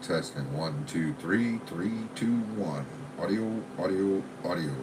Testing. 1, 2, 3, 3, 2, 1. Audio, audio, audio.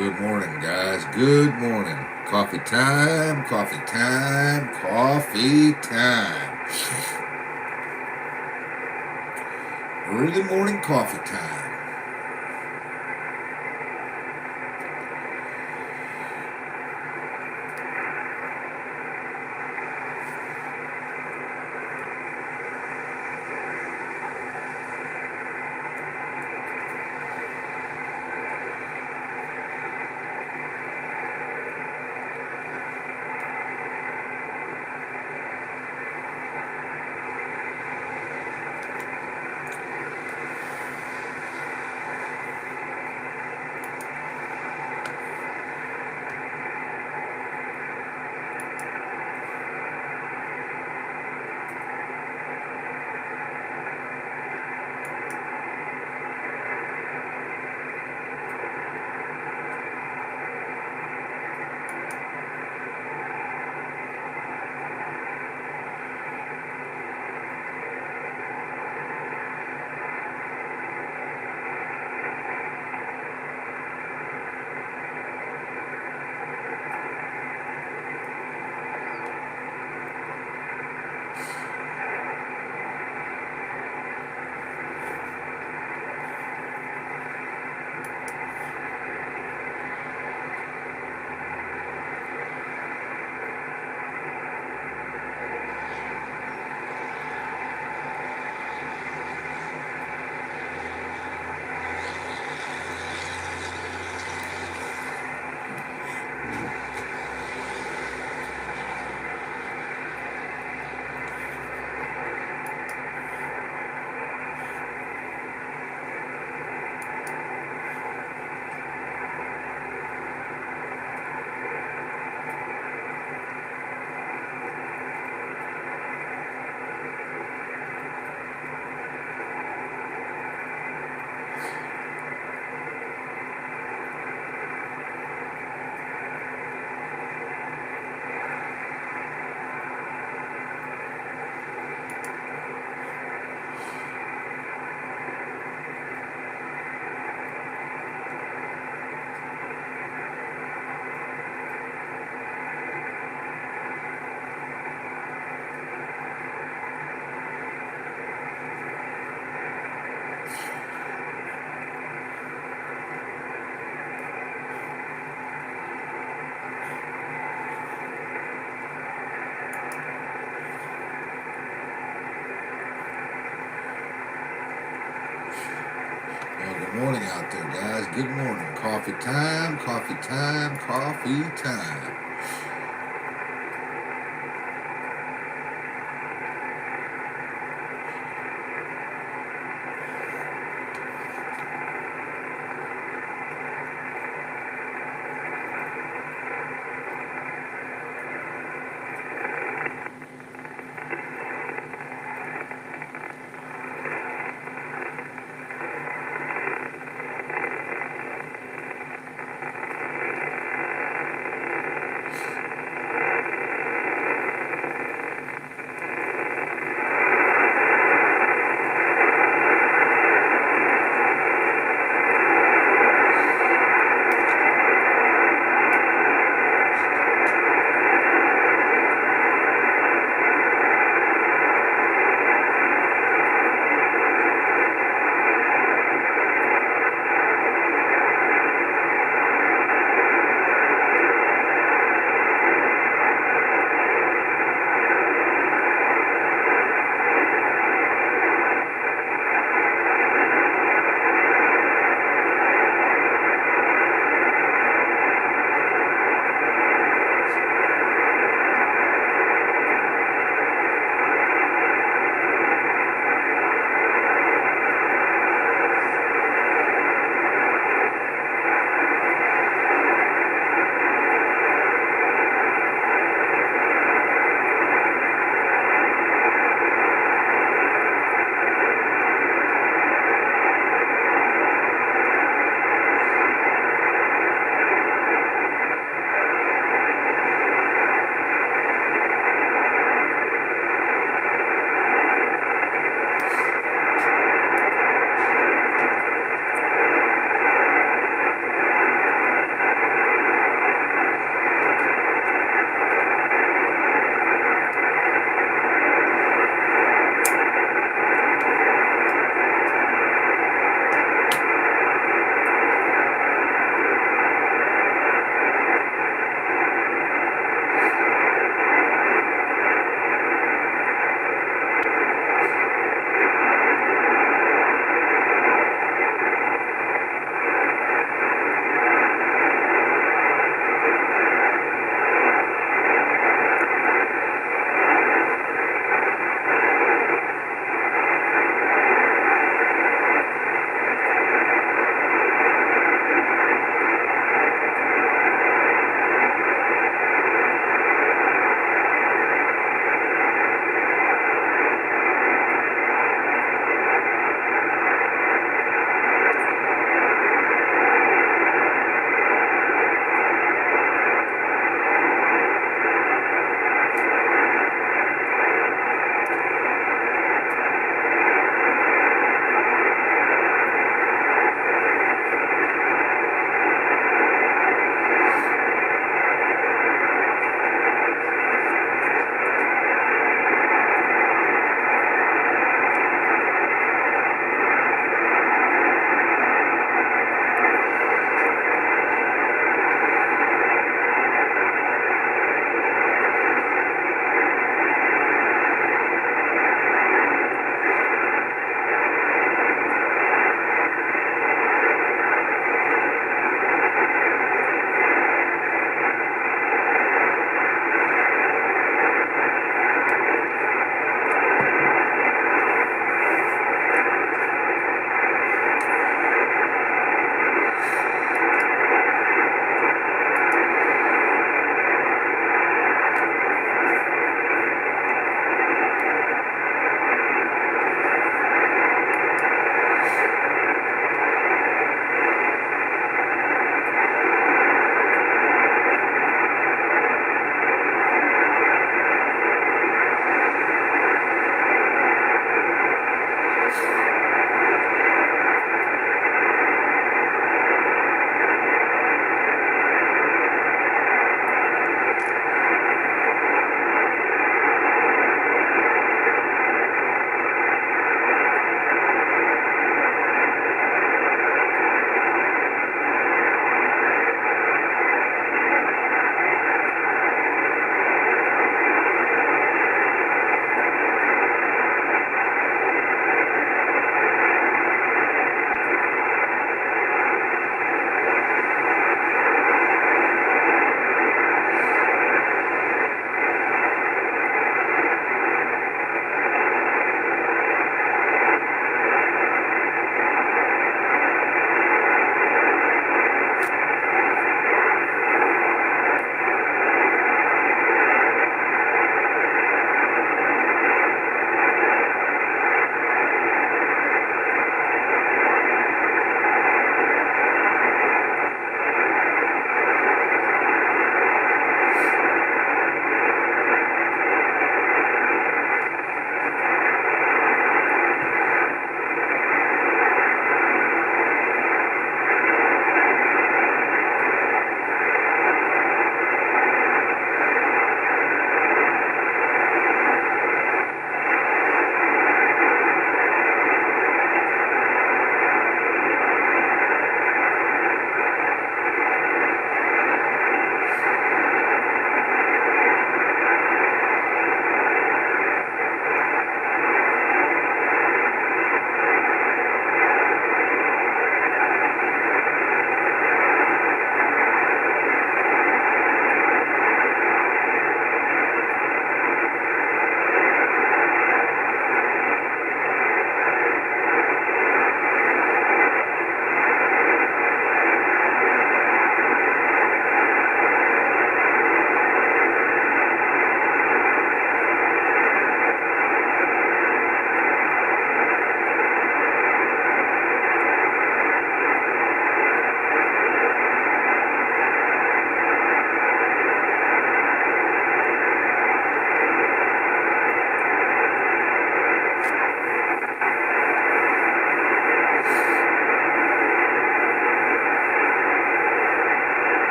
Good morning, guys. Good morning. Coffee time, coffee time, coffee time. Early morning coffee time. Good morning. Coffee time, coffee time, coffee time.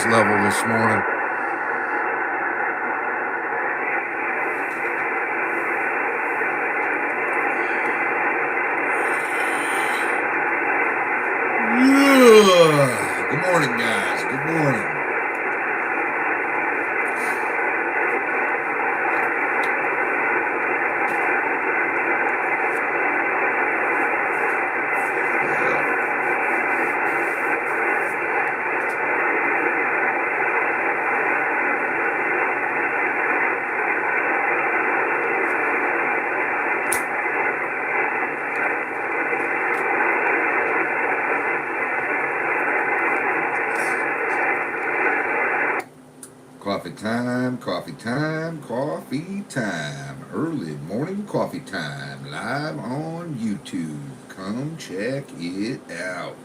noise level this morning. Good morning, guys. Good morning. Coffee time, coffee time, coffee time. Early morning coffee time, live on YouTube. Come check it out.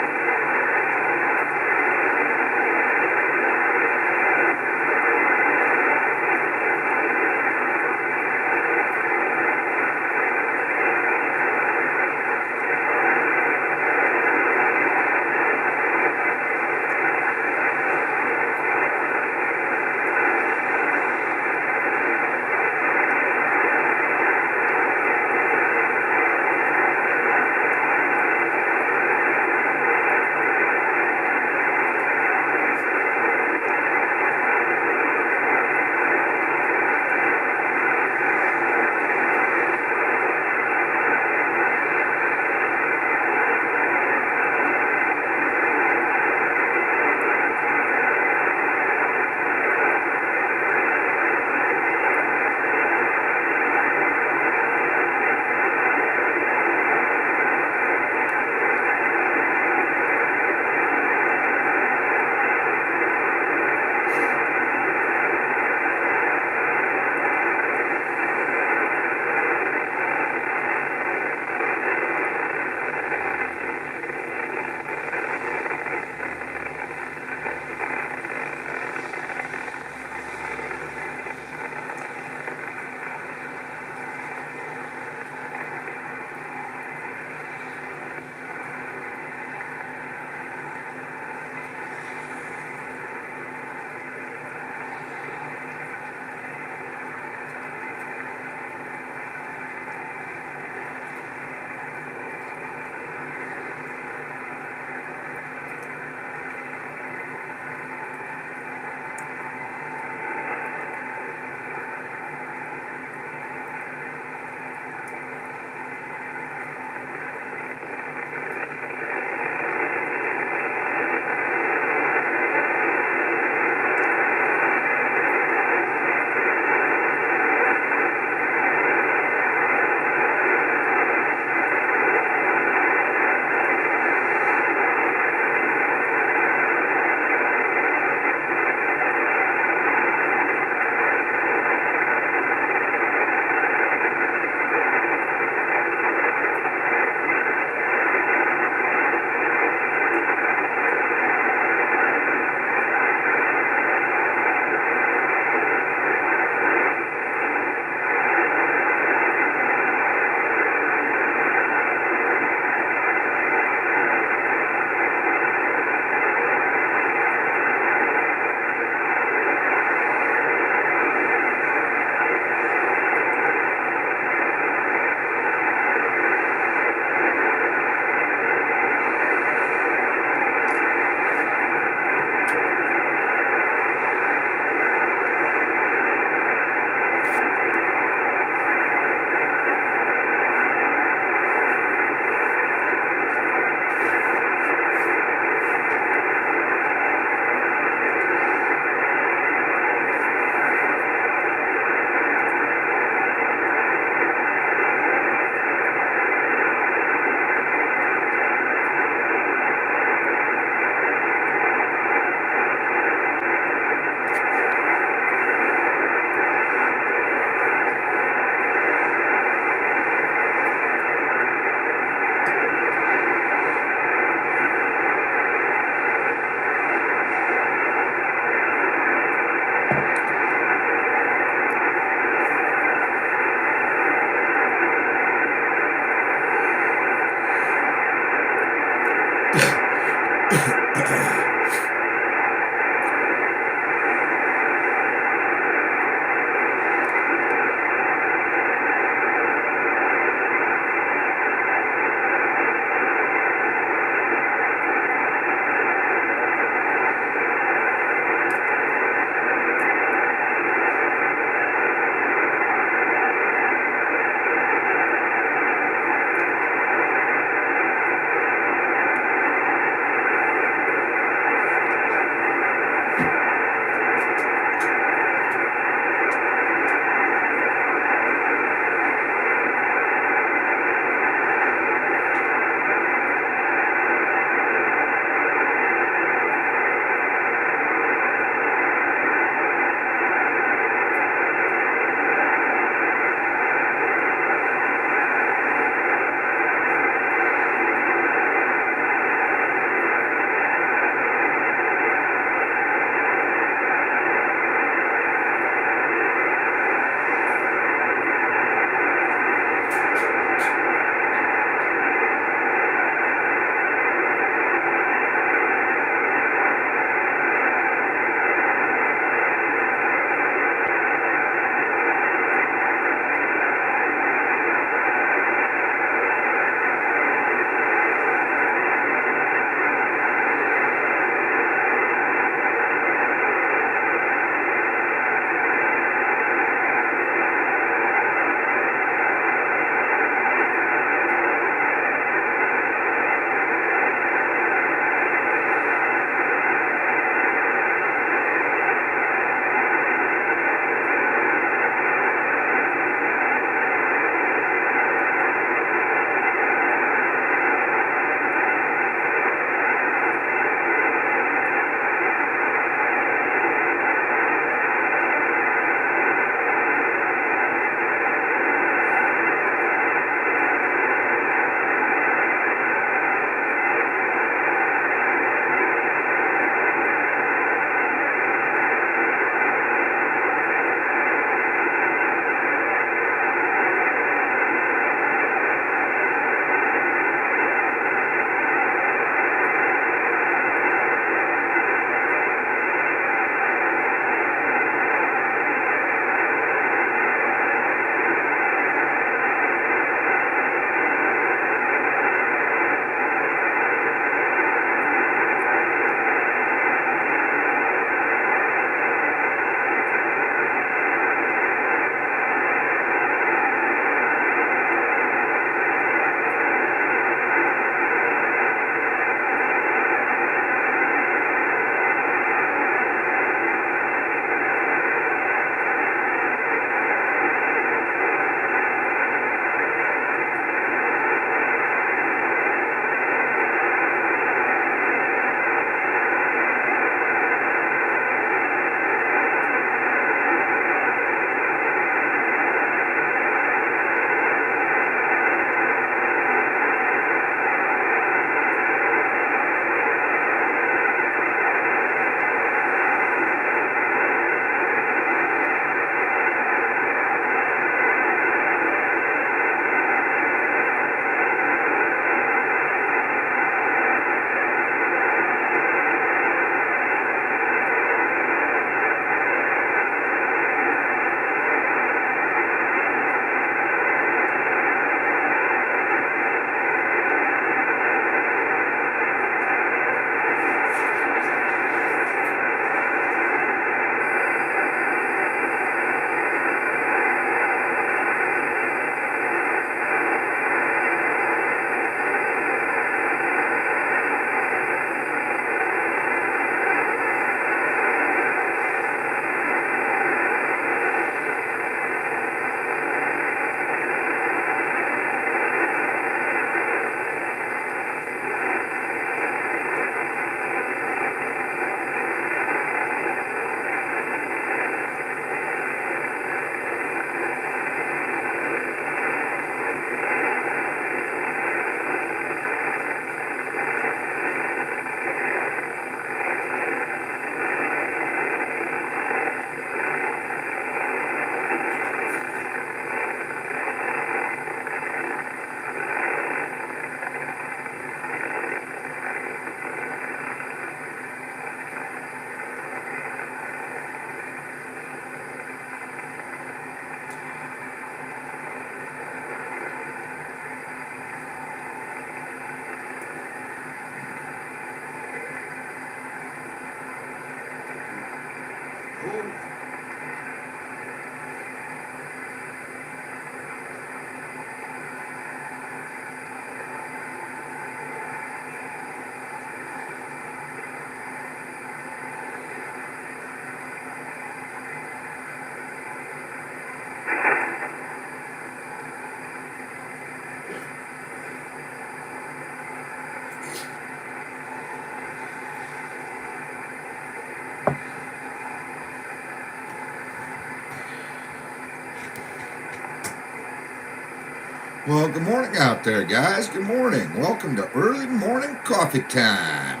Well, good morning out there, guys. Good morning. Welcome to early morning coffee time.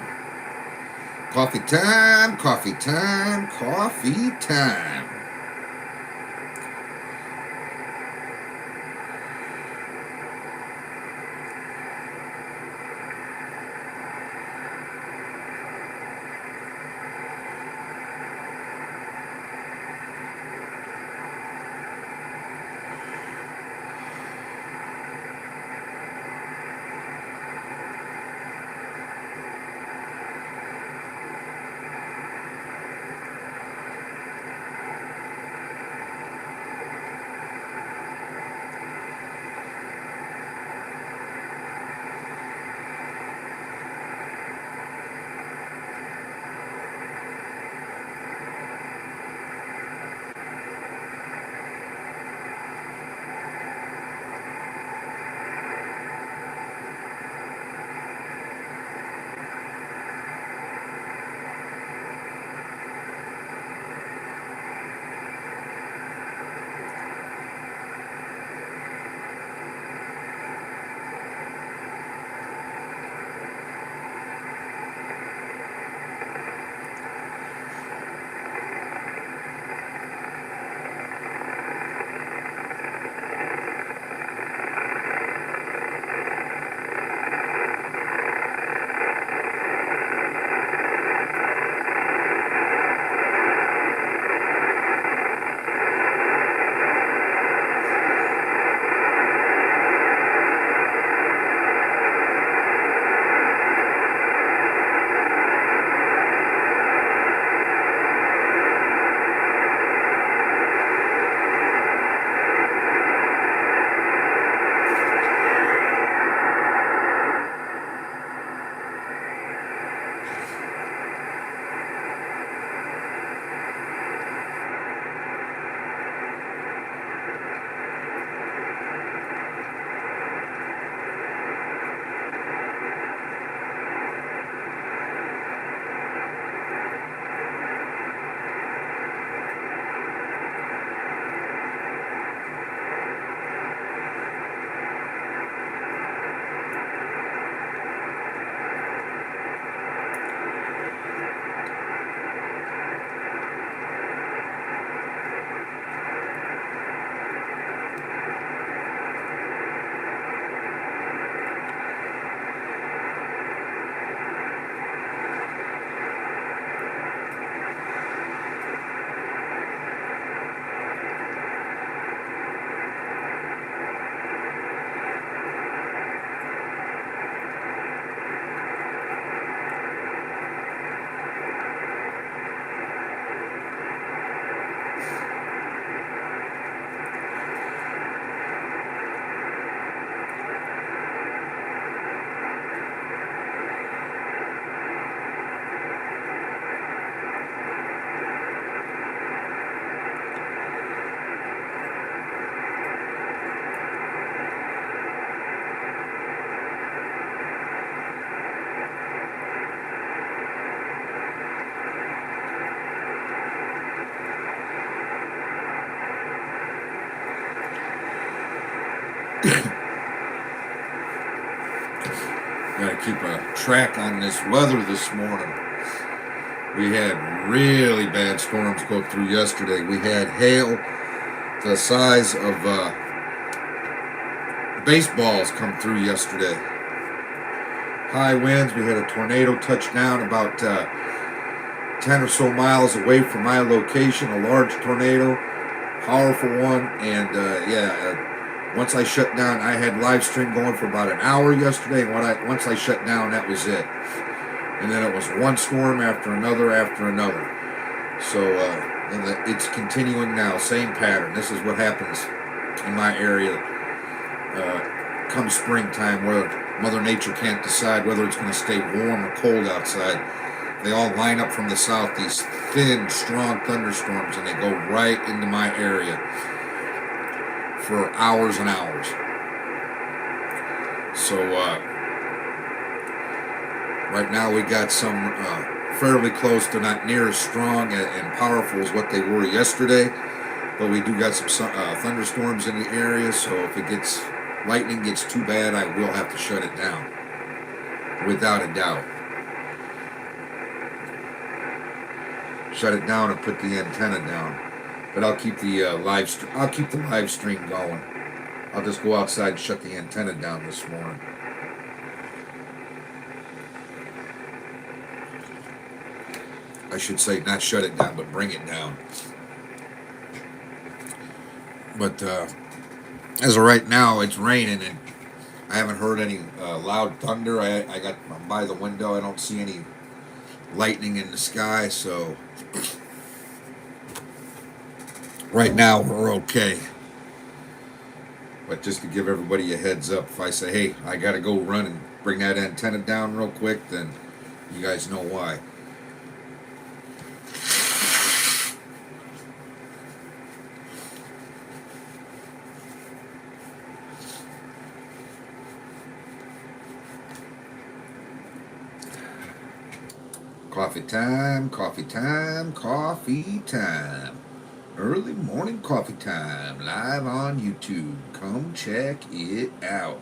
Coffee time, coffee time, coffee time. Got to keep a track on this weather this morning. We had really bad storms go through yesterday. We had hail the size of baseballs come through yesterday. High winds. We had a tornado touch down about 10 or so miles away from my location. A large tornado, powerful one, and once I shut down, I had live stream going for about an hour yesterday. And once I shut down, that was it. And then it was one storm after another after another. So it's continuing now, same pattern. This is what happens in my area come springtime, where Mother Nature can't decide whether it's going to stay warm or cold outside. They all line up from the south, these thin, strong thunderstorms, and they go right into my area for hours and hours. So right now we got some fairly close to not near as strong and powerful as what they were yesterday, but we do got some thunderstorms in the area. So if it gets lightning gets too bad, I will have to shut it down, without a doubt. Shut it down and put the antenna down. But I'll keep the I'll keep the live stream going. I'll just go outside and shut the antenna down this morning. I should say not shut it down, but bring it down. But as of right now, it's raining and I haven't heard any loud thunder. I'm by the window. I don't see any lightning in the sky, so right now we're okay. But just to give everybody a heads up, if I say, hey, I gotta go run and bring that antenna down real quick, then you guys know why. Coffee time, coffee time, coffee time. Early morning coffee time, live on YouTube. Come check it out.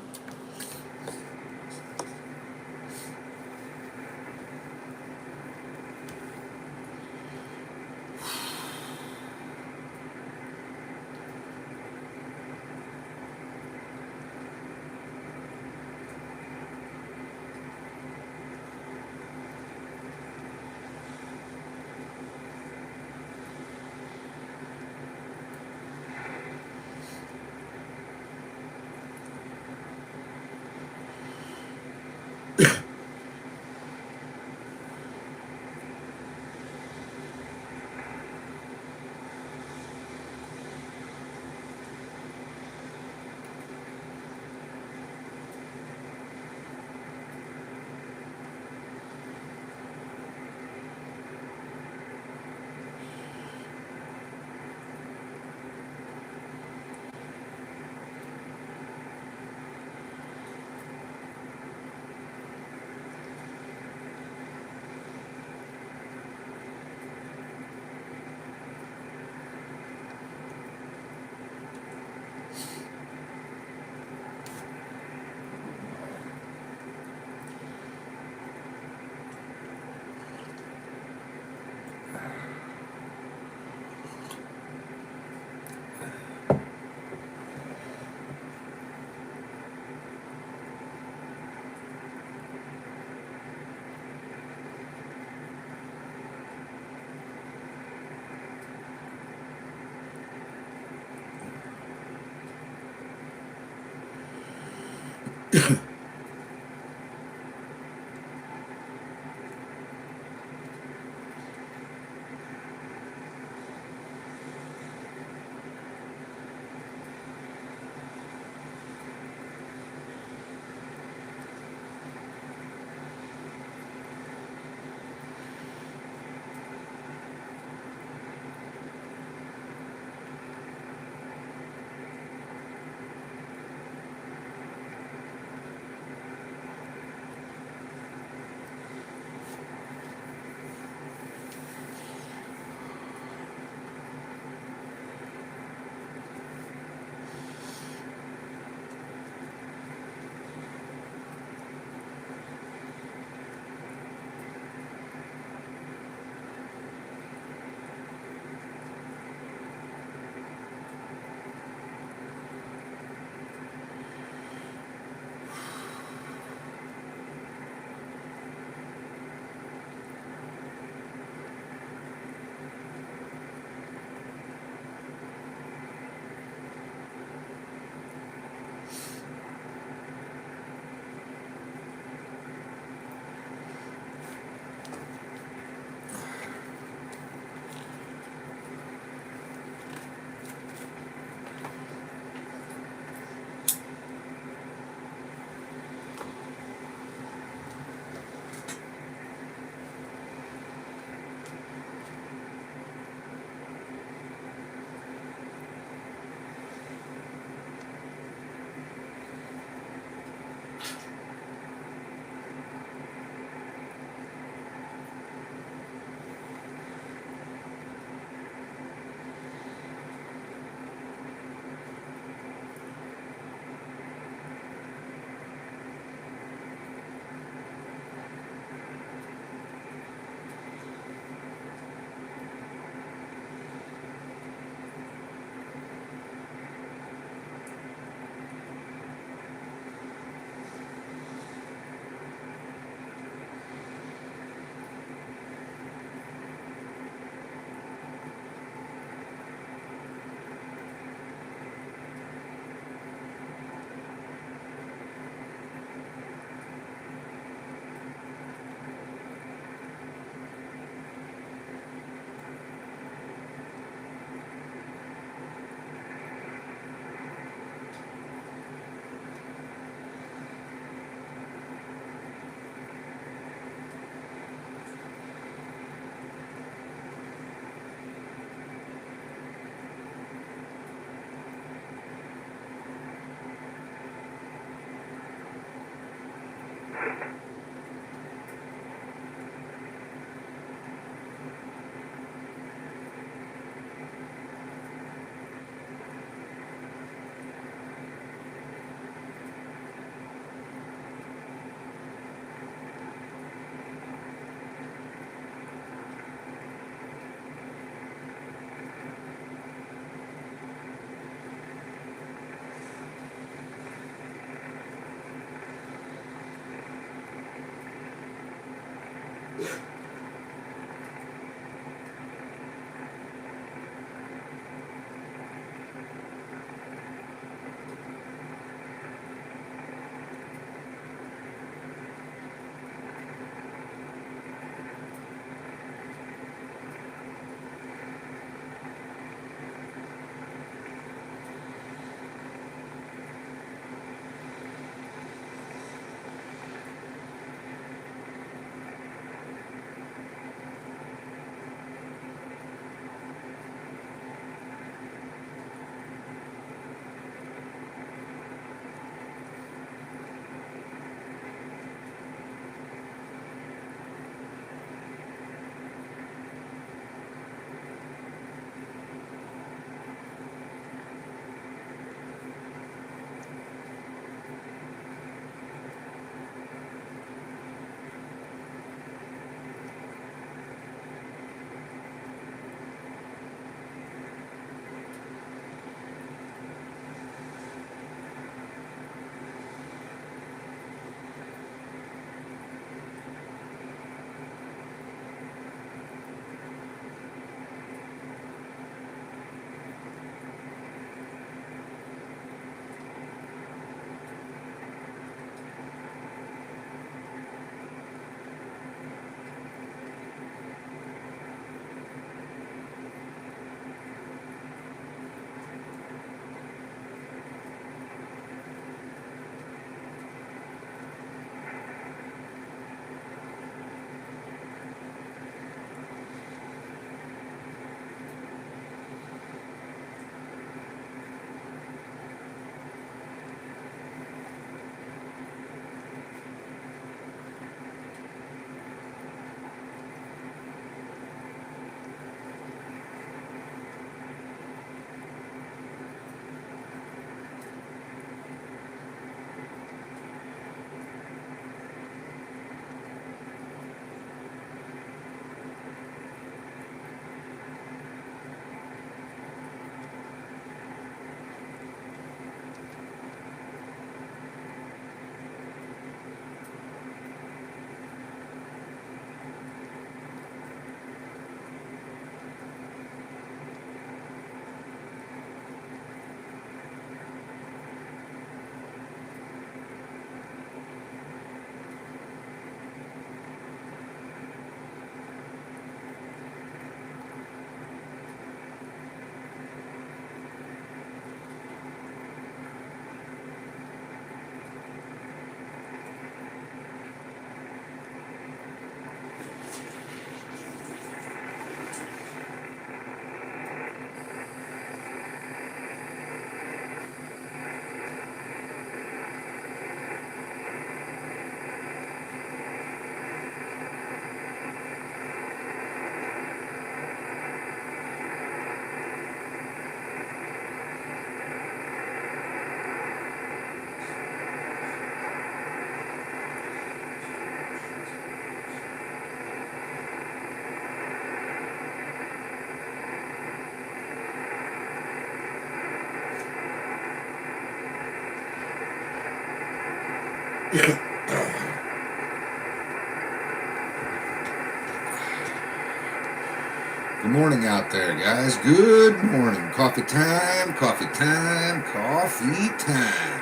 Good morning out there, guys. Good morning. Coffee time, coffee time, coffee time.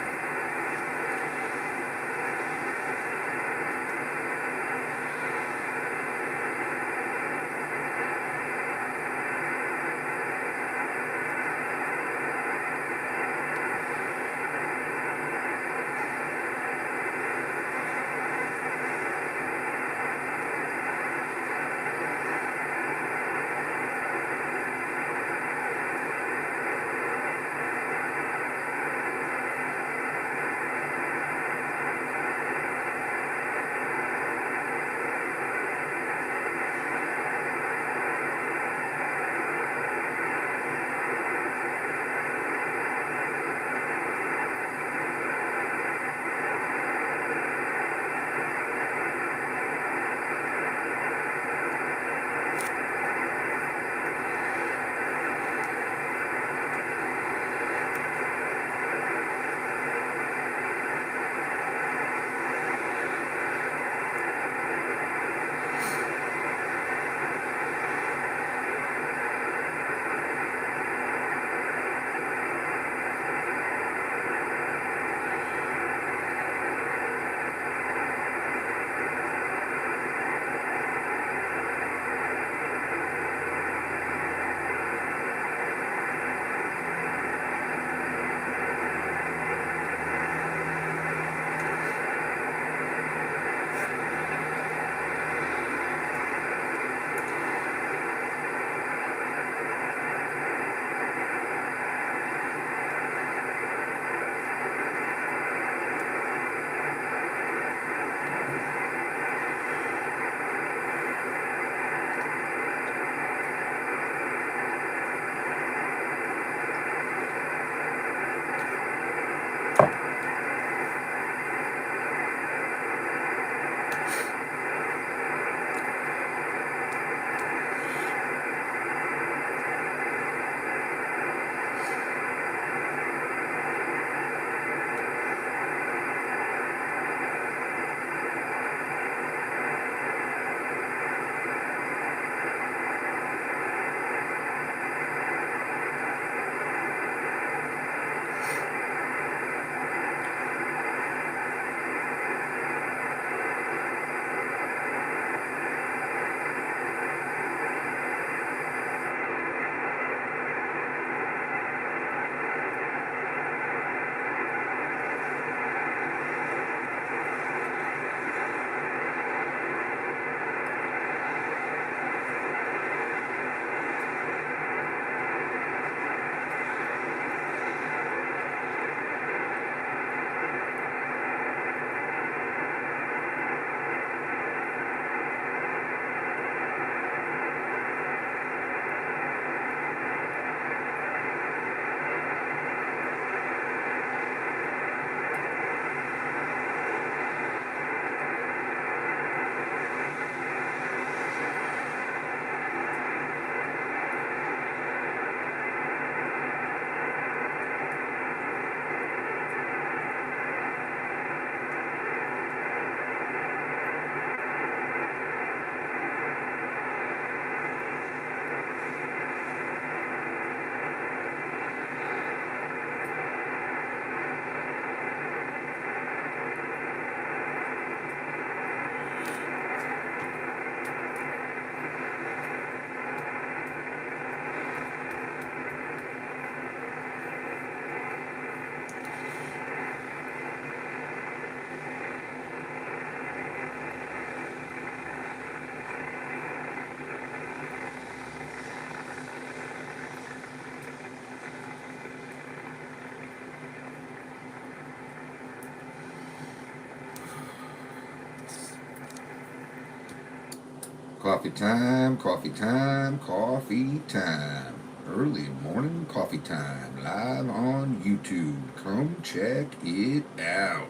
Coffee time, coffee time, coffee time. Early morning coffee time, live on YouTube. Come check it out.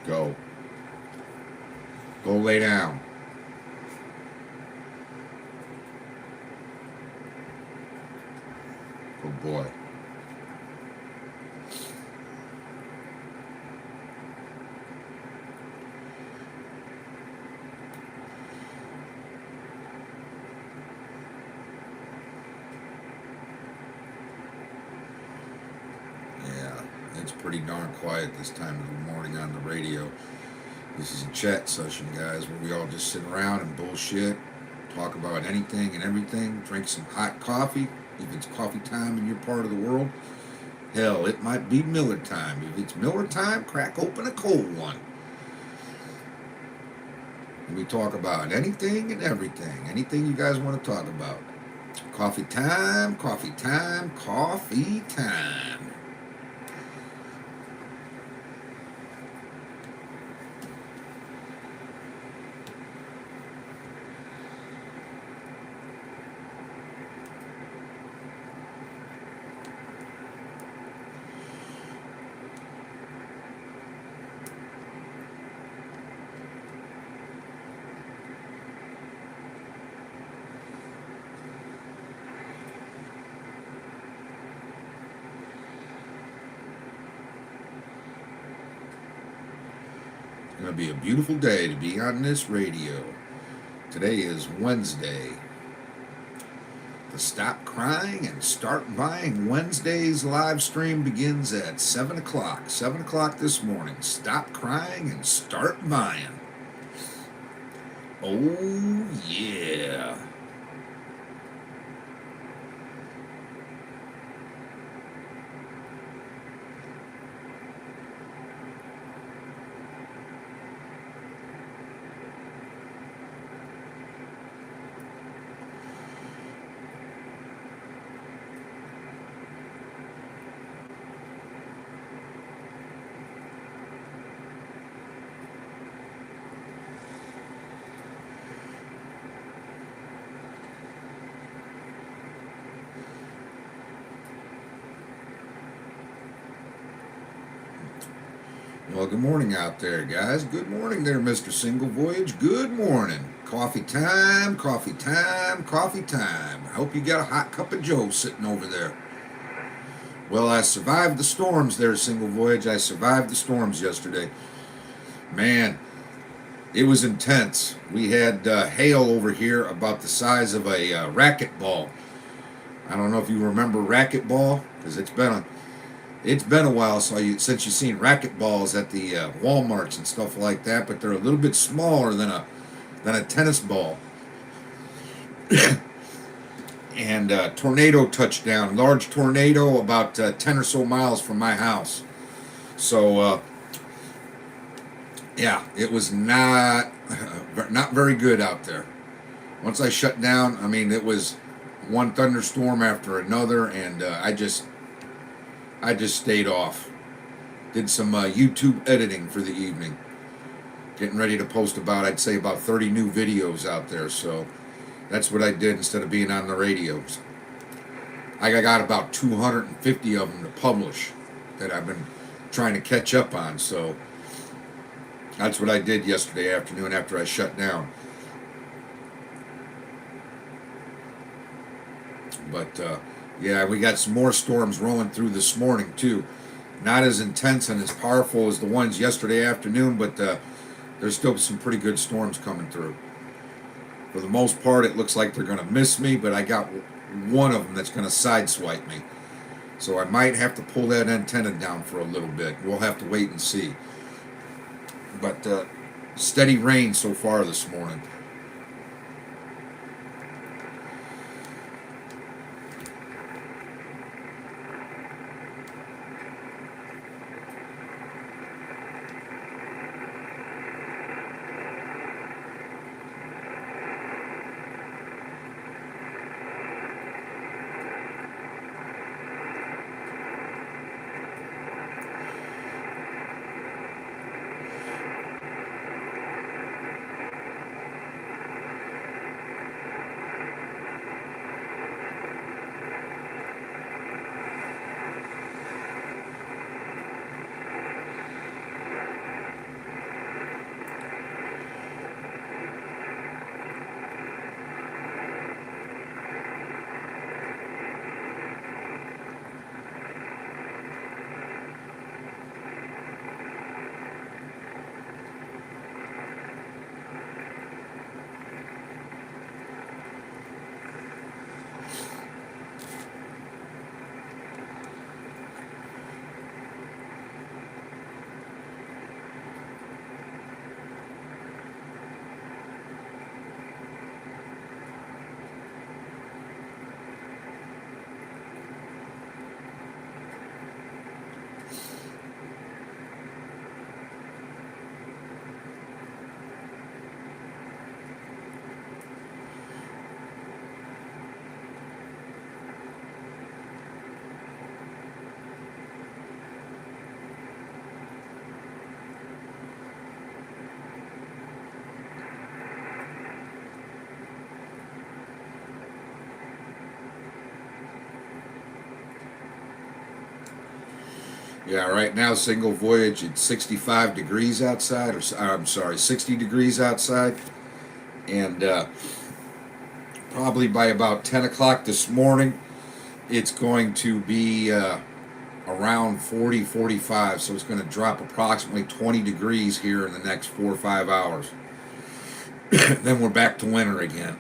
Go. Go lay down. Good boy. Yeah, it's pretty darn quiet this time of the morning on the radio. This is a chat session, guys, where we all just sit around and bullshit, talk about anything and everything, drink some hot coffee, if it's coffee time in your part of the world. Hell, it might be Miller time. If it's Miller time, crack open a cold one. And we talk about anything and everything. Anything you guys want to talk about. Coffee time, coffee time, coffee time. It's going to be a beautiful day to be on this radio. Today is Wednesday. The Stop Crying and Start Buying Wednesday's live stream begins at 7 o'clock. 7 o'clock this morning. Stop crying and start buying. Oh, yeah. Well, good morning out there, guys. Good morning there, Mr. Single Voyage. Good morning. Coffee time, coffee time, coffee time. I hope you got a hot cup of joe sitting over there. Well, I survived the storms there, Single Voyage. I survived the storms yesterday. Man, it was intense. We had hail over here about the size of a racquetball. I don't know if you remember racquetball, because it's been a while since you've seen racquetballs at the Walmarts and stuff like that, but they're a little bit smaller than a tennis ball. And tornado touchdown, large tornado about 10 or so miles from my house. So yeah, it was not very good out there. Once I shut down, I mean, it was one thunderstorm after another, and I just stayed off. Did some YouTube editing for the evening. Getting ready to post I'd say about 30 new videos out there. So that's what I did instead of being on the radios. I got about 250 of them to publish that I've been trying to catch up on. So that's what I did yesterday afternoon after I shut down. But yeah, we got some more storms rolling through this morning too. Not as intense and as powerful as the ones yesterday afternoon, but there's still some pretty good storms coming through. For the most part, it looks like they're going to miss me, but I got one of them that's going to sideswipe me. So I might have to pull that antenna down for a little bit. We'll have to wait and see. But steady rain so far this morning. Yeah, right now single voyage it's 65 degrees outside, or I'm sorry, 60 degrees outside, and probably by about 10 o'clock this morning, it's going to be around 40, 45. So it's going to drop approximately 20 degrees here in the next 4 or 5 hours. Then we're back to winter again.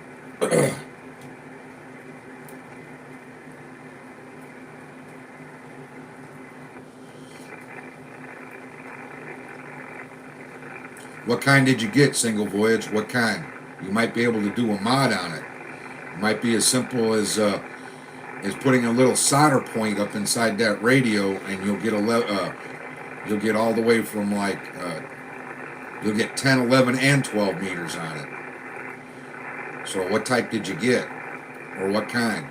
What kind did you get, single voyage? What kind? You might be able to do a mod on it. It might be as simple as putting a little solder point up inside that radio, and you'll get you'll get all the way from like you'll get 10, 11, and 12 meters on it. So what type did you get, or what kind?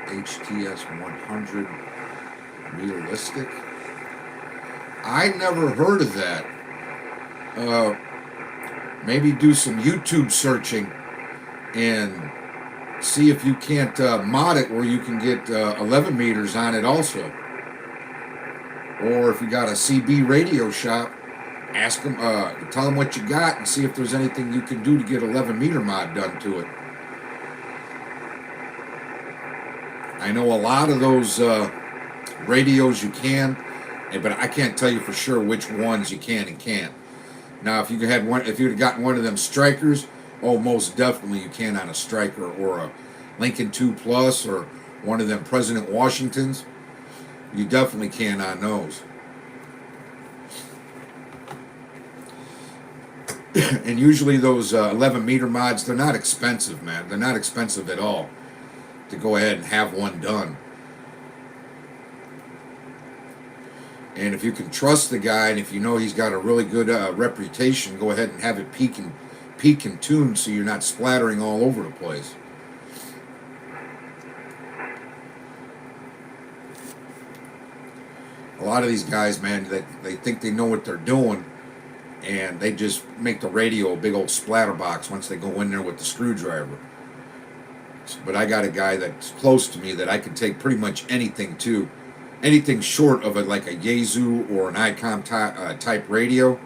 HTS 100 realistic. I never heard of that. Maybe do some YouTube searching and see if you can't mod it where you can get 11 meters on it also. Or if you got a CB radio shop, ask them, tell them what you got and see if there's anything you can do to get 11 meter mod done to it. I know a lot of those radios you can, but I can't tell you for sure which ones you can and can't. Now, if you'd have gotten one of them strikers, oh, most definitely you can on a striker or a Lincoln 2 Plus or one of them President Washingtons. You definitely can on those. And usually those 11 meter mods, they're not expensive, man. They're not expensive at all to go ahead and have one done. And if you can trust the guy, and if you know he's got a really good reputation, go ahead and have it peak and tune so you're not splattering all over the place. A lot of these guys, man, they think they know what they're doing, and they just make the radio a big old splatter box once they go in there with the screwdriver. But I got a guy that's close to me that I can take pretty much anything to. Anything short of like a Yaesu or an ICOM type radio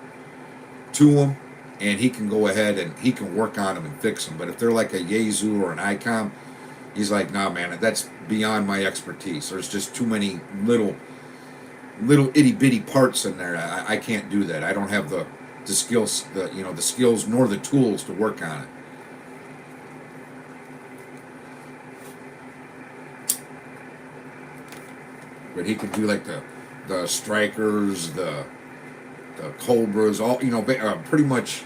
to him, and he can go ahead and he can work on them and fix them. But if they're like a Yaesu or an ICOM, he's like, nah, man, that's beyond my expertise. There's just too many little itty bitty parts in there. I can't do that. I don't have the skills, the skills nor the tools to work on it. But he could do like the strikers, the cobras, all pretty much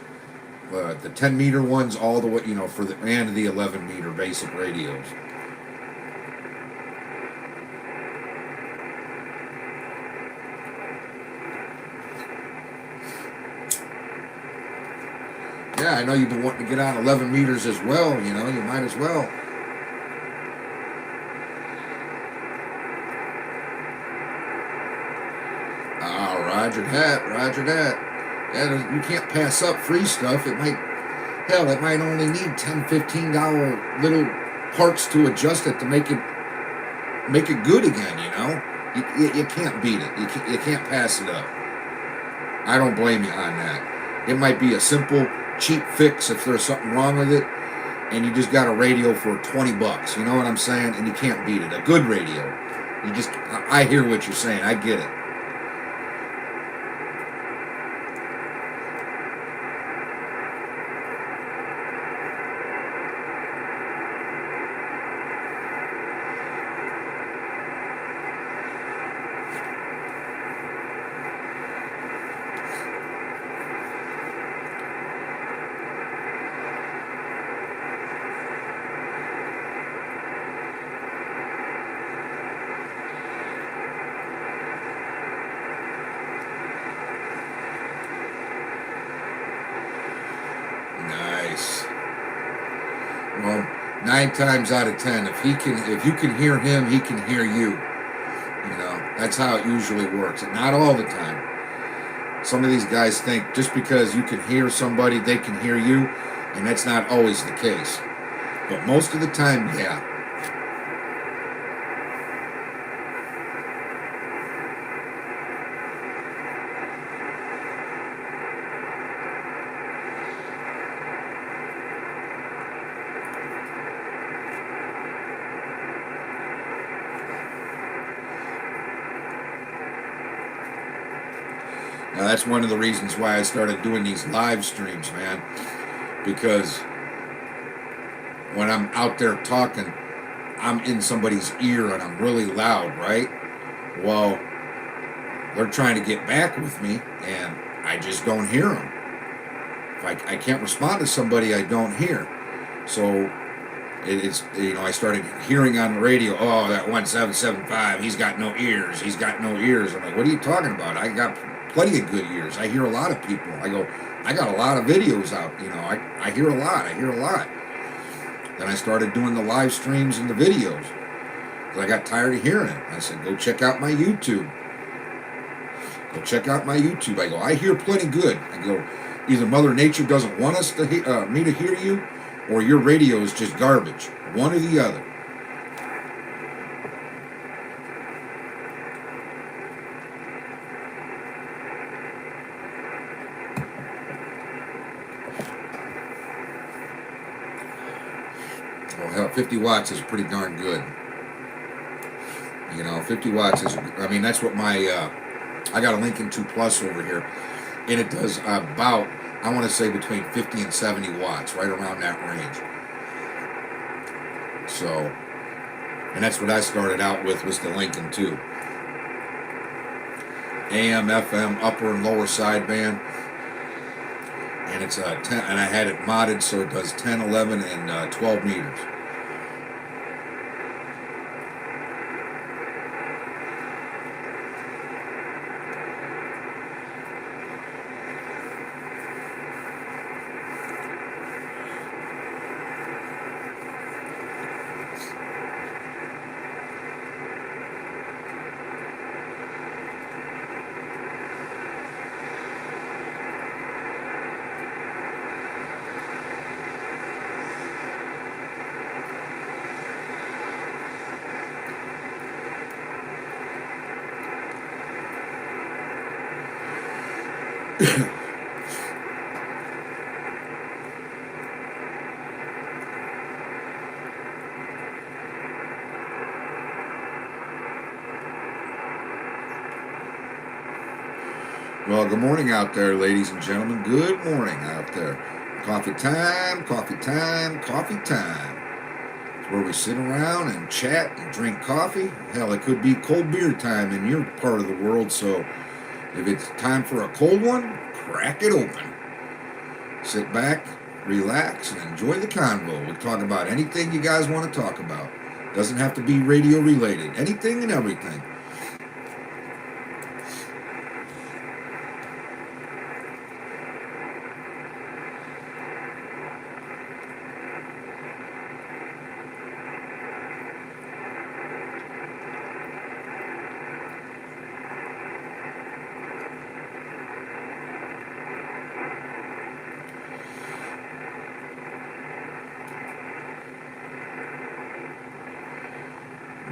the 10-meter ones, all the way for the and the 11-meter basic radios. Yeah, I know you've been wanting to get on 11 meters as well. You might as well. Roger that, Roger that. Yeah, you can't pass up free stuff. It might only need $10, $15 little parts to adjust it to make it good again. You can't beat it. You can't pass it up. I don't blame you on that. It might be a simple, cheap fix if there's something wrong with it, and you just got a radio for $20. You know what I'm saying? And you can't beat it. A good radio. I hear what you're saying. I get it. Nice. Well, 9 times out of 10, if you can hear him, he can hear you. That's how it usually works. And not all the time. Some of these guys think just because you can hear somebody, they can hear you, and that's not always the case. But most of the time, yeah. Now, that's one of the reasons why I started doing these live streams, man. Because when I'm out there talking, I'm in somebody's ear and I'm really loud, right? Well, they're trying to get back with me, and I just don't hear them. If I can't respond to somebody I don't hear. So it's I started hearing on the radio, oh, that 1775, he's got no ears. He's got no ears. I'm like, what are you talking about? I got plenty of good ears. I hear a lot of people. I go, I got a lot of videos out. I hear a lot. I hear a lot. Then I started doing the live streams and the videos. Because I got tired of hearing it. I said, go check out my YouTube. Go check out my YouTube. I go, I hear plenty good. I go, either Mother Nature doesn't want us to me to hear you, or your radio is just garbage. One or the other. Well, hell, 50 watts is pretty darn good. 50 watts is, that's what I got a Lincoln 2 Plus over here, and it does about, I want to say between 50 and 70 watts, right around that range. So, and that's what I started out with, was the Lincoln 2. AM, FM, upper and lower sideband. And it's 10, and I had it modded so it does 10, 11, and 12 meters. Well, good morning out there, ladies and gentlemen. Good morning out there. Coffee time, coffee time, coffee time. It's where we sit around and chat and drink coffee. Hell, it could be cold beer time in your part of the world, so if it's time for a cold one, crack it open. Sit back, relax, and enjoy the convo. We'll talk about anything you guys want to talk about. Doesn't have to be radio related. Anything and everything.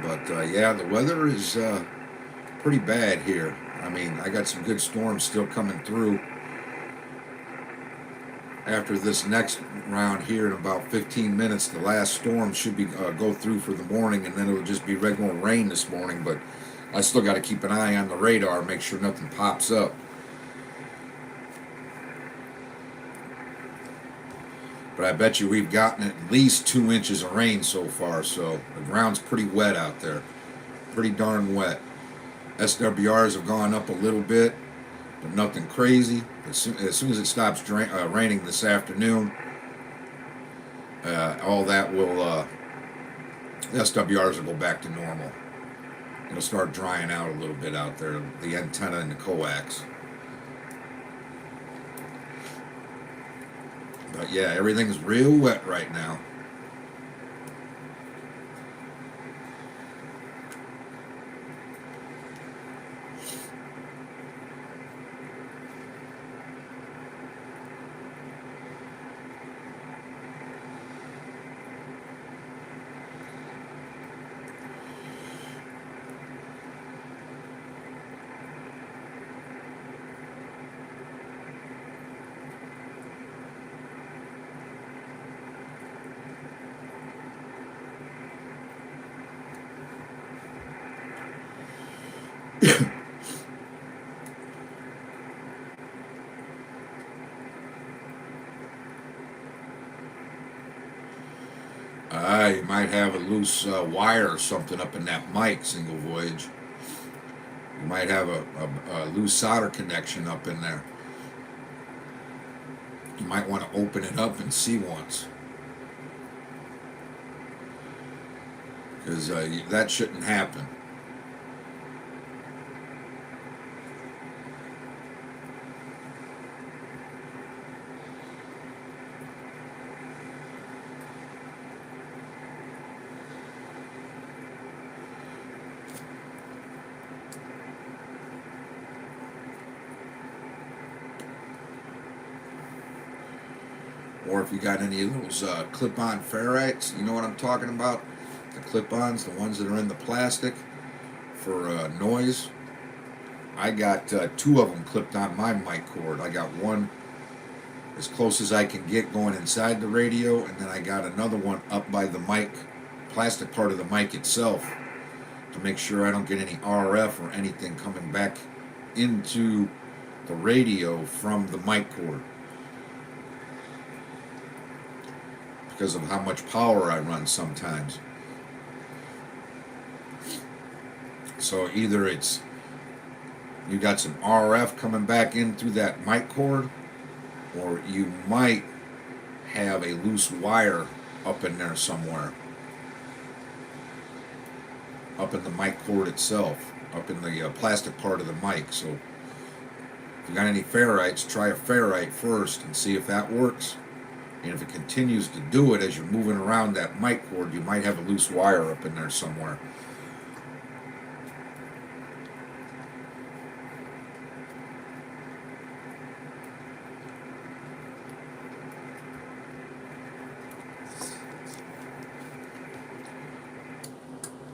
But yeah, the weather is pretty bad here. I mean, I got some good storms still coming through. After this next round here in about 15 minutes, the last storm should be go through for the morning, and then it'll just be regular rain this morning. But I still got to keep an eye on the radar, make sure nothing pops up. But I bet you we've gotten at least 2 inches of rain so far, so the ground's pretty wet out there. Pretty darn wet. SWRs have gone up a little bit, but nothing crazy. As soon as it stops raining this afternoon, all that will, SWRs will go back to normal. It'll start drying out a little bit out there, the antenna and the coax. But yeah, everything's real wet right now. You might have a loose wire or something up in that mic, single voyage. You might have a loose solder connection up in there. You might want to open it up and see once. Because that shouldn't happen. Or if you got any of those clip-on ferrites, you know what I'm talking about? The clip-ons, the ones that are in the plastic for noise. I got two of them clipped on my mic cord. I got one as close as I can get going inside the radio, and then I got another one up by the mic, plastic part of the mic itself, to make sure I don't get any RF or anything coming back into the radio from the mic cord, because of how much power I run sometimes. So either it's you got some RF coming back in through that mic cord, or you might have a loose wire up in there somewhere, up in the mic cord itself, up in the plastic part of the mic. So if you got any ferrites, try a ferrite first and see if that works. And if it continues to do it as you're moving around that mic cord, you might have a loose wire up in there somewhere.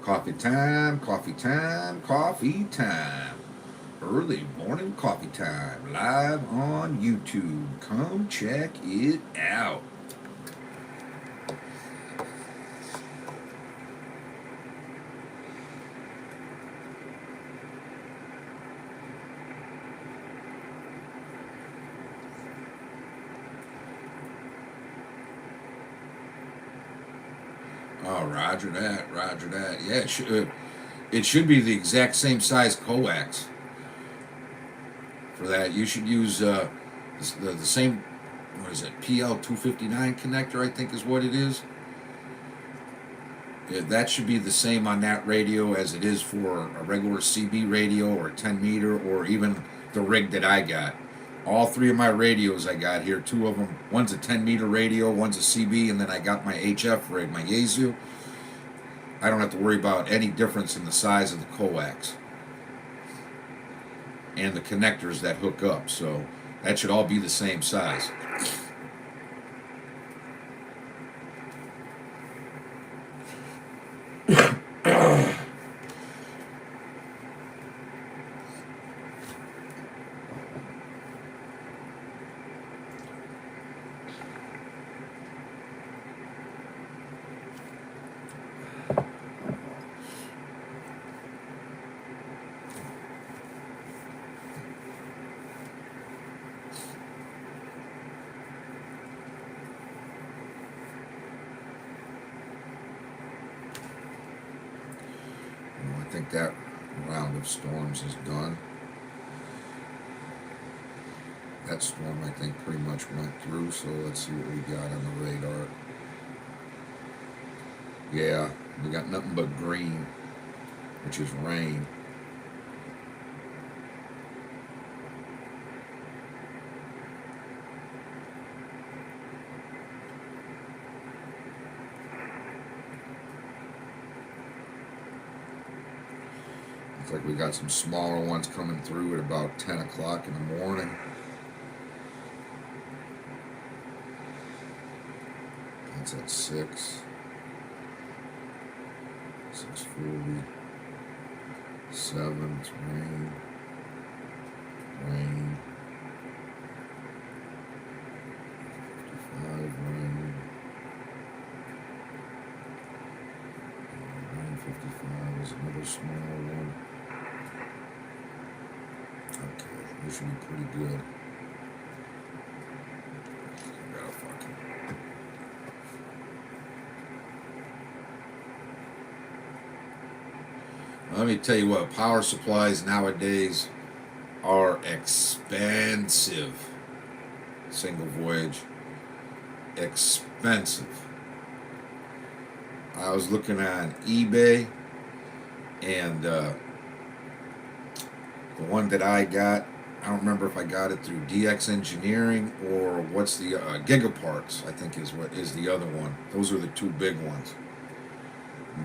Coffee time, coffee time, coffee time. Early morning coffee time, live on YouTube. Come check it out. Oh, roger that, roger that. Yeah, it should be the exact same size coax for that. You should use the same, what is it, PL259 connector, I think is what it is. Yeah, that should be the same on that radio as it is for a regular CB radio or a 10 meter or even the rig that I got. All three of my radios I got here, two of them, one's a 10 meter radio, one's a CB, and then I got my HF rig, my Yaesu. I don't have to worry about any difference in the size of the coax and the connectors that hook up, so that should all be the same size. I think that round of storms is done. That storm, I think, pretty much went through, so let's see what we got on the radar. Yeah, we got nothing but green, which is rain. Looks like we got some smaller ones coming through at about 10 o'clock in the morning. That's at 6. 6:40. 7, it's rain. Rain. 55, rain. 9:55 is another small one. Okay, this should be pretty good. Let me tell you what, power supplies nowadays are expensive. Single voyage. Expensive. I was looking on eBay, and the one that I got, I don't remember if I got it through DX Engineering or what's the Gigaparts, I think is what is the other one. Those are the two big ones.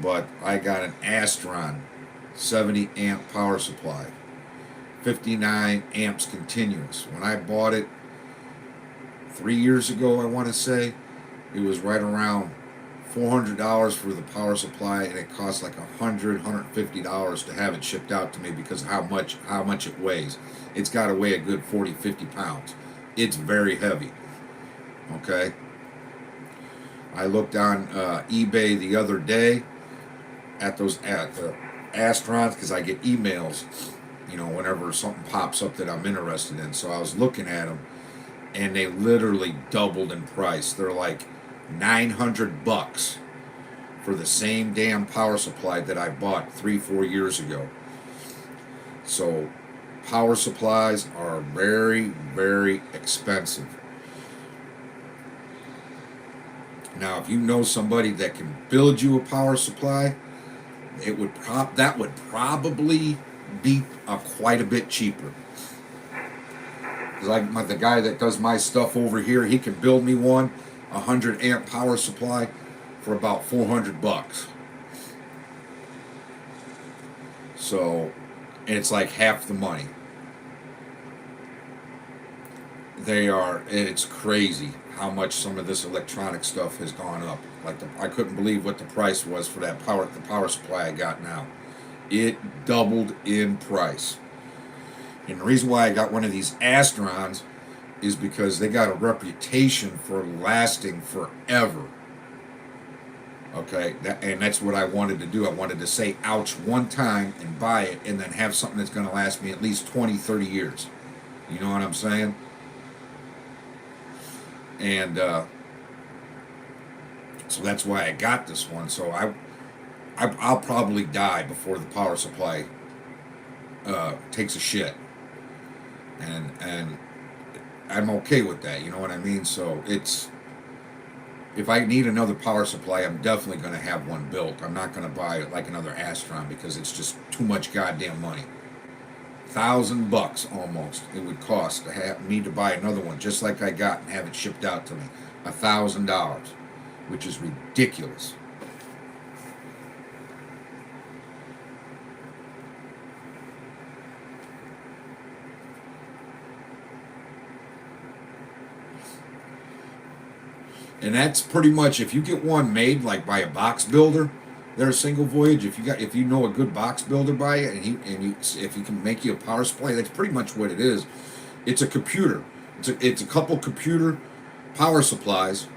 But I got an Astron 70 amp power supply, 59 amps continuous. When I bought it 3 years ago, I want to say, it was right around $400 for the power supply, and it cost like $150 to have it shipped out to me because of how much it weighs. It's got to weigh a good 40-50 pounds. It's very heavy. Okay. I looked on eBay the other day at the Astrons because I get emails, whenever something pops up that I'm interested in. So I was looking at them, and they literally doubled in price. They're like $900 for the same damn power supply that I bought 3-4 years ago. So power supplies are very, very expensive. Now, if you know somebody that can build you a power supply, that would probably be quite a bit cheaper. Because the guy that does my stuff over here, he can build me one 100 amp power supply for about $400. So, and it's like half the money. It's crazy how much some of this electronic stuff has gone up. I couldn't believe what the price was for the power supply I got now. It doubled in price. And the reason why I got one of these Astrons is because they got a reputation for lasting forever. Okay, and that's what I wanted to do. I wanted to say ouch one time and buy it, and then have something that's going to last me at least 20-30 years. You know what I'm saying? And So that's why I got this one. So I'll probably die before the power supply takes a shit, and I'm okay with that. You know what I mean? So it's, if I need another power supply, I'm definitely going to have one built. I'm not going to buy like another Astron because it's just too much goddamn money. $1,000 almost it would cost to have me to buy another one, just like I got, and have it shipped out to me. $1,000, which is ridiculous. And that's pretty much, if you get one made like by a box builder, they're a single voyage. If you know a good box builder by it, if he can make you a power supply, that's pretty much what it is. It's a computer. It's a couple computer power supplies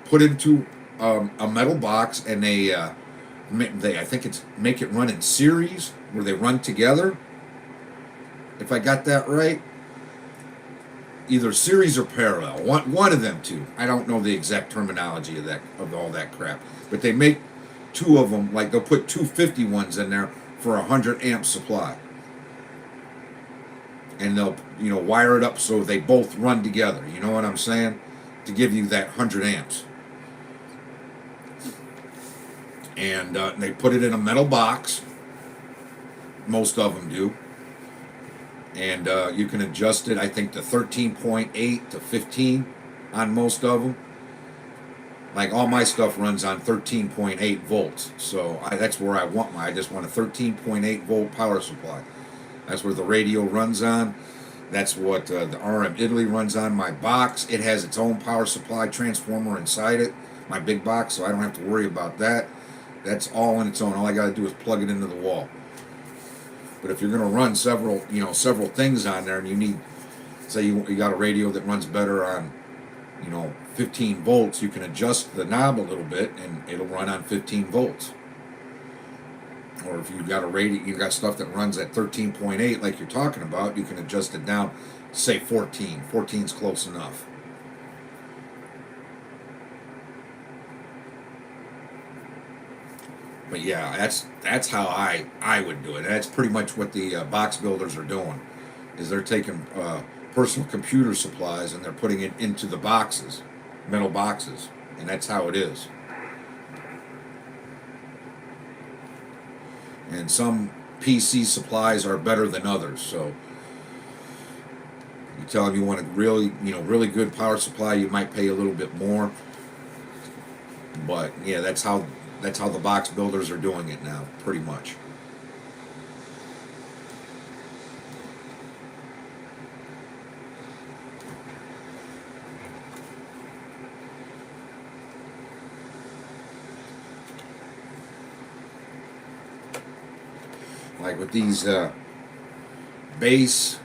put into a metal box, and they I think it's make it run in series where they run together. If I got that right, either series or parallel. One of them two. I don't know the exact terminology of all that crap, but they make two of them. Like they'll put two 50 ones in there for 100 amp supply, and they'll wire it up so they both run together. You know what I'm saying? To give you that 100 amps. And they put it in a metal box. Most of them do. And you can adjust it, I think, to 13.8 to 15 on most of them. Like all my stuff runs on 13.8 volts. So that's where I want I just want a 13.8 volt power supply. That's where the radio runs on. That's what the RM Italy runs on. My box, it has its own power supply transformer inside it. My big box, so I don't have to worry about that. That's all on its own. All I got to do is plug it into the wall. But if you're going to run several things on there, and you need, say you got a radio that runs better on, 15 volts, you can adjust the knob a little bit, and it'll run on 15 volts. Or if you've got a radio, you've got stuff that runs at 13.8, like you're talking about, you can adjust it down, say 14. 14's close enough. But yeah, that's how I would do it. That's pretty much what the box builders are doing, is they're taking personal computer supplies and they're putting it into the boxes, metal boxes, and that's how it is. And some PC supplies are better than others, so you tell them you want a really good power supply, you might pay a little bit more. But yeah, that's how the box builders are doing it now, pretty much. Like with these bass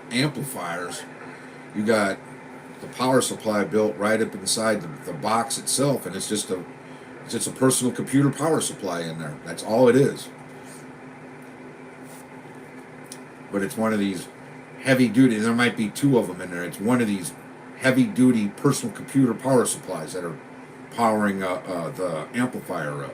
amplifiers, you got the power supply built right up inside the box itself, and it's just a personal computer power supply in there. That's all it is. But it's one of these heavy duty. There might be two of them in there. It's one of these heavy duty personal computer power supplies that are powering the amplifier up.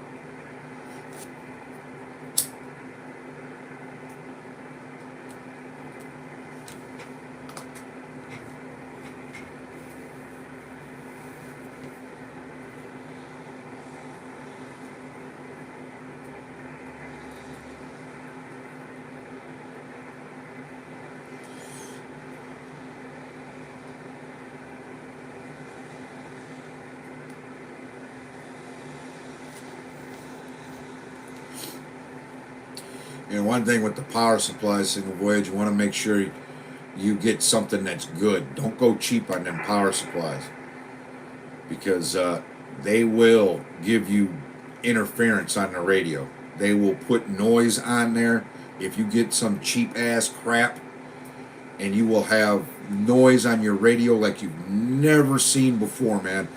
And one thing with the power supplies, single voyage, you want to make sure you get something that's good. Don't go cheap on them power supplies, because they will give you interference on the radio. They will put noise on there if you get some cheap ass crap, and you will have noise on your radio like you've never seen before, man.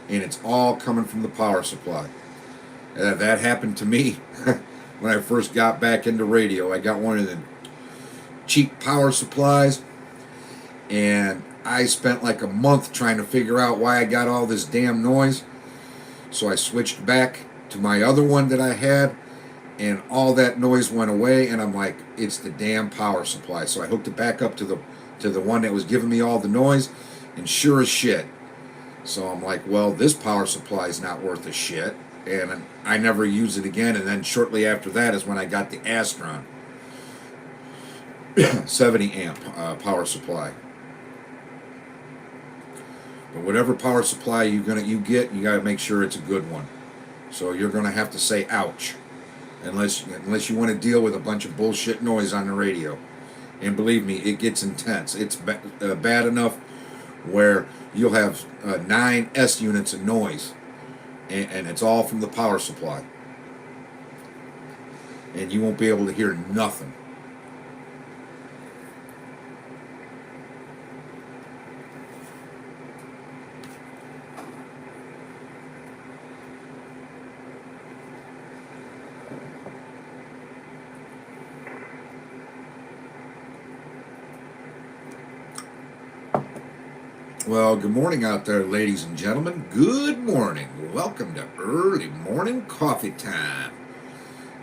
And it's all coming from the power supply. That happened to me. When I first got back into radio, I got one of the cheap power supplies, and I spent like a month trying to figure out why I got all this damn noise. So I switched back to my other one that I had, and all that noise went away. And I'm like, it's the damn power supply. So I hooked it back up to the one that was giving me all the noise, and sure as shit. So I'm like, well, this power supply is not worth a shit, and I never use it again. And then shortly after that is when I got the Astron 70 amp power supply. But whatever power supply you get, you got to make sure it's a good one. So you're gonna have to say ouch, unless you want to deal with a bunch of bullshit noise on the radio. And believe me, it gets intense. It's bad enough where you'll have 9 S units of noise, and it's all from the power supply, and you won't be able to hear nothing. Well, good morning out there, ladies and gentlemen. Good morning. Welcome to early morning coffee time.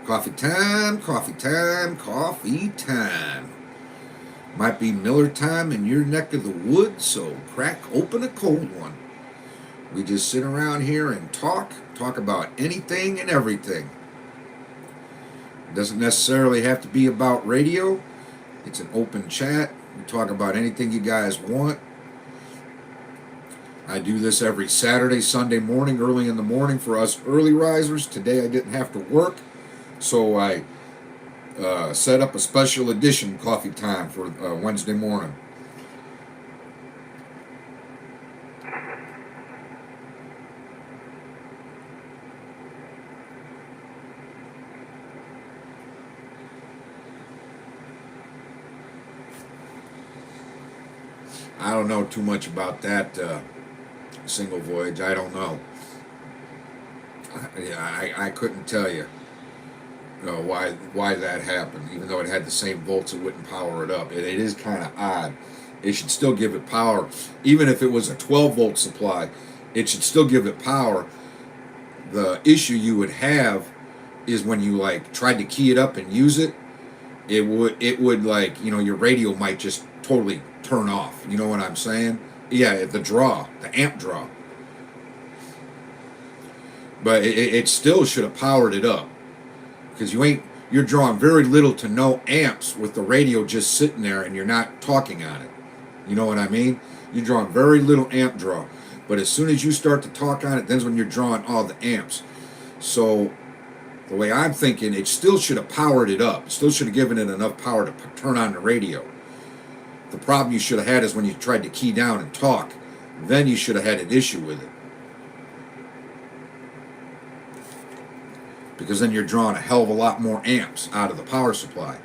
Coffee time, coffee time, coffee time. Might be Miller time in your neck of the woods, so crack open a cold one. We just sit around here and talk about anything and everything. It doesn't necessarily have to be about radio. It's an open chat. We talk about anything you guys want. I do this every Saturday, Sunday morning, early in the morning for us early risers. Today I didn't have to work, so I set up a special edition coffee time for Wednesday morning. I don't know too much about that single voyage. I don't know. I couldn't tell you why that happened. Even though it had the same volts, it wouldn't power it up. It is kind of odd. It should still give it power. Even if it was a 12 volt supply, it should still give it power. The issue you would have is when you like tried to key it up and use it, it would like, your radio might just totally turn off. You know what I'm saying? Yeah, the amp draw. But it still should have powered it up, because you're drawing very little to no amps with the radio just sitting there and you're not talking on it. You know what I mean? You're drawing very little amp draw. But as soon as you start to talk on it, then's when you're drawing all the amps. So the way I'm thinking, it still should have powered it up. It still should have given it enough power to turn on the radio. The problem you should have had is when you tried to key down and talk. Then you should have had an issue with it. Because then you're drawing a hell of a lot more amps out of the power supply.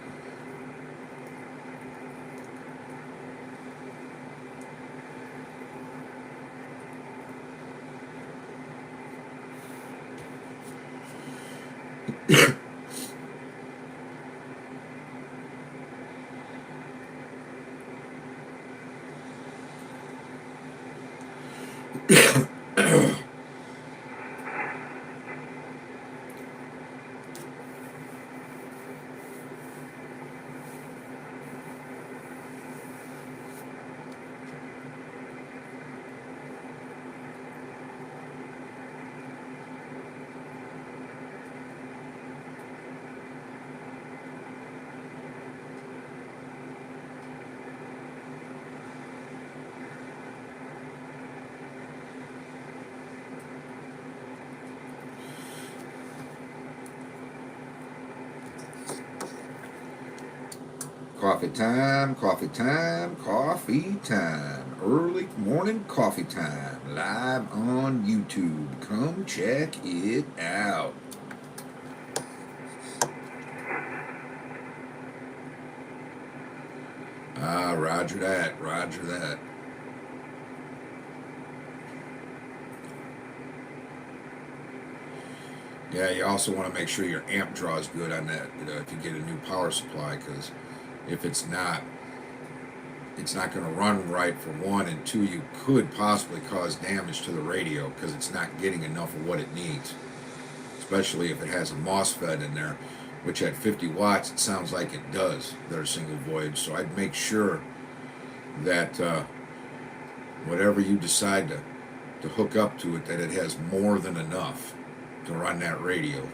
Coffee time, coffee time, coffee time. Early morning coffee time. Live on YouTube. Come check it out. Roger that, roger that. Yeah, you also want to make sure your amp draw is good on that if you get a new power supply, because if it's not, it's not going to run right for one, and two, you could possibly cause damage to the radio because it's not getting enough of what it needs, especially if it has a MOSFET in there, which at 50 watts it sounds like it does. They're single void, so I'd make sure that whatever you decide to hook up to it, that it has more than enough to run that radio.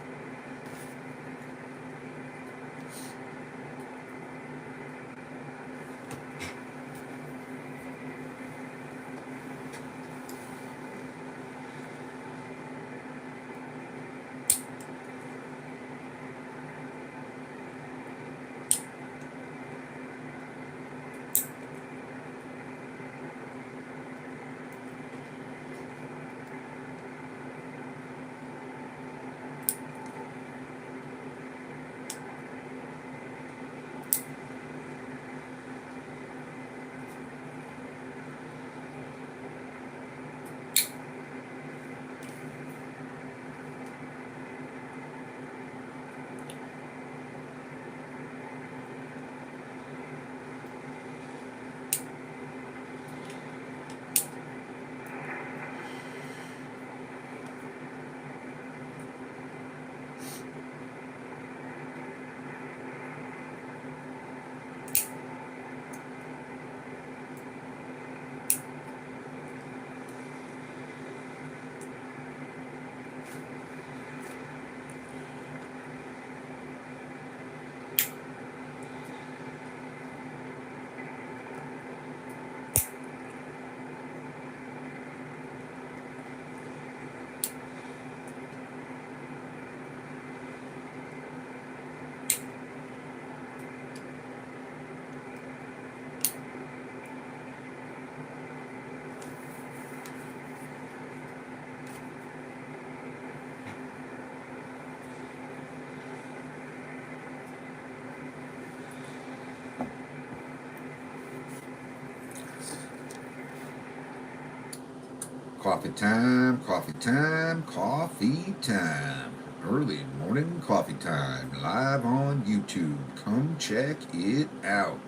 Coffee time, coffee time, coffee time. Early morning coffee time, live on YouTube. Come check it out.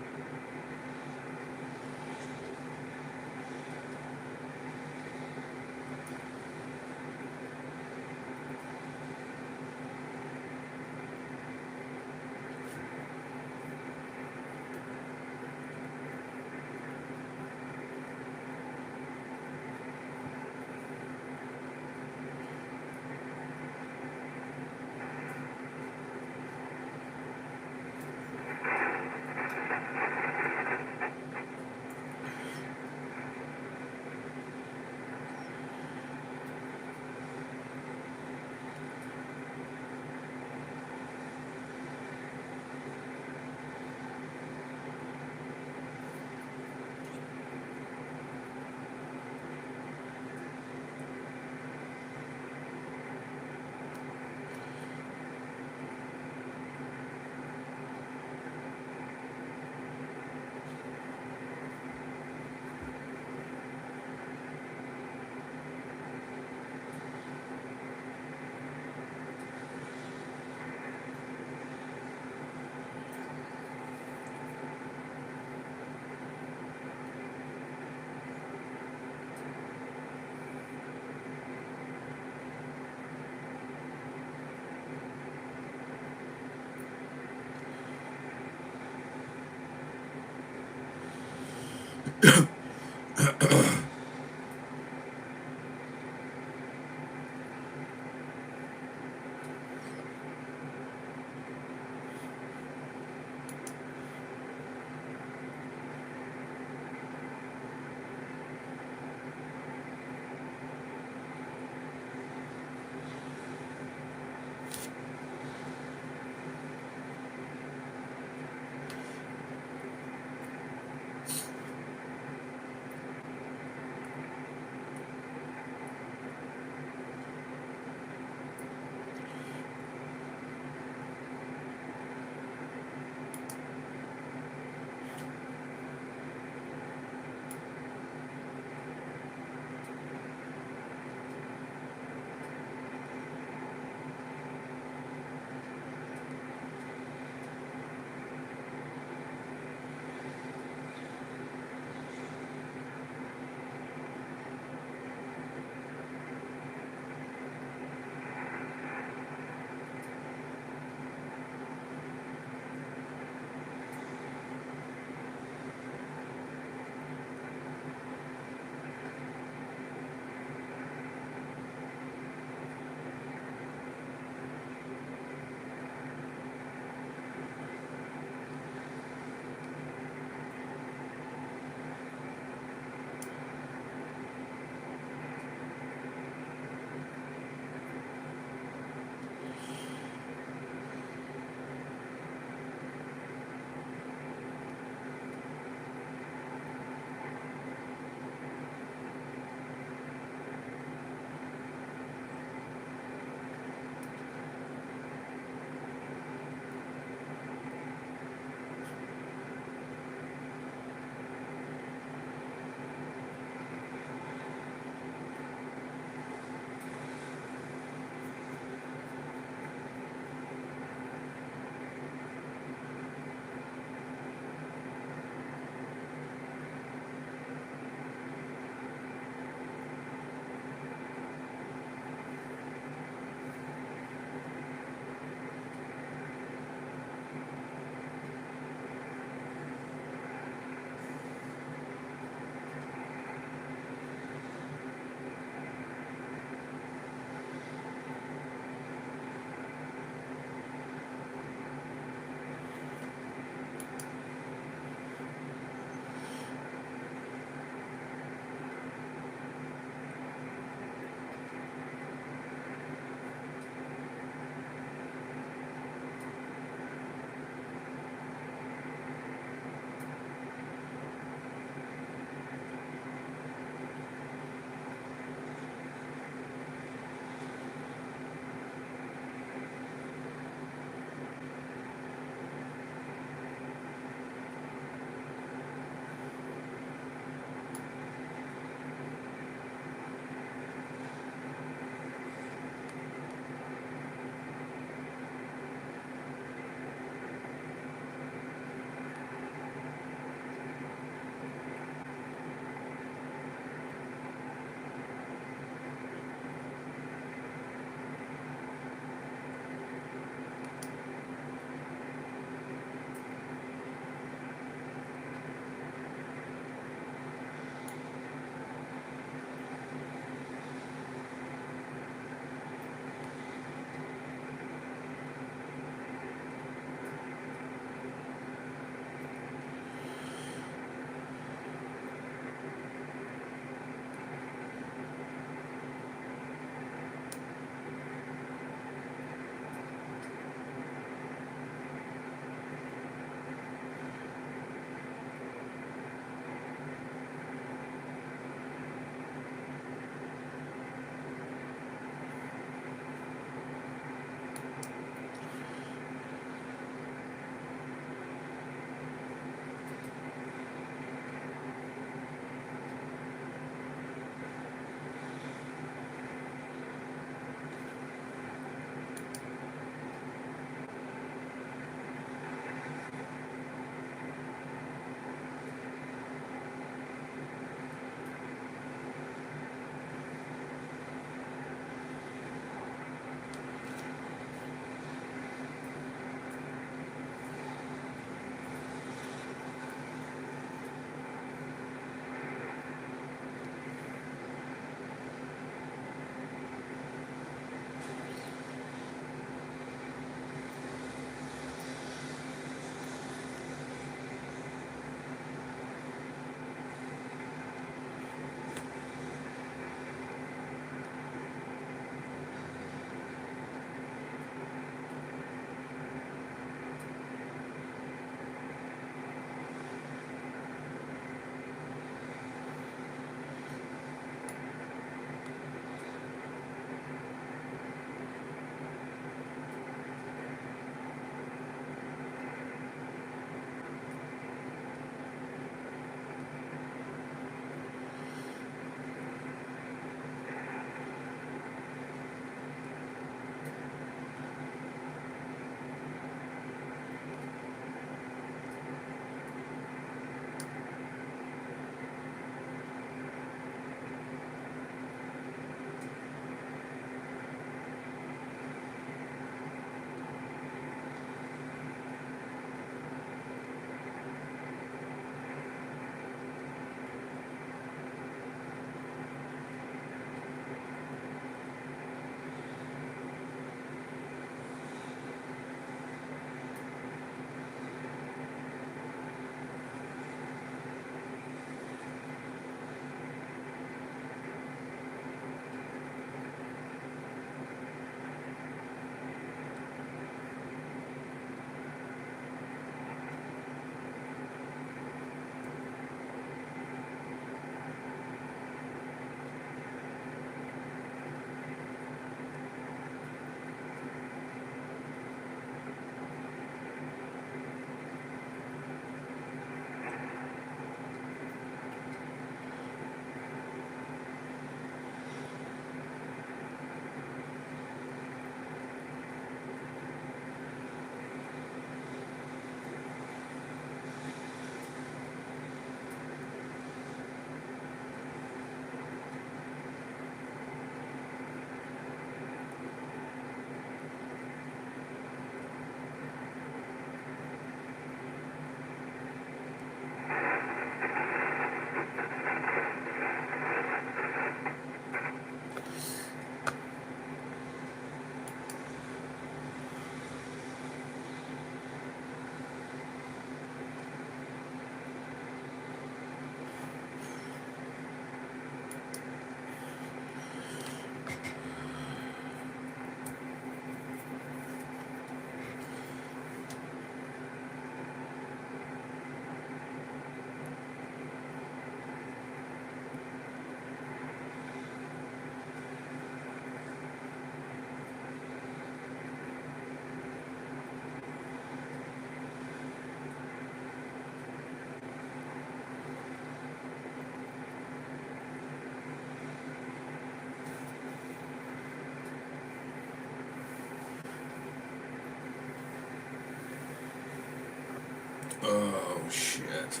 Oh, shit.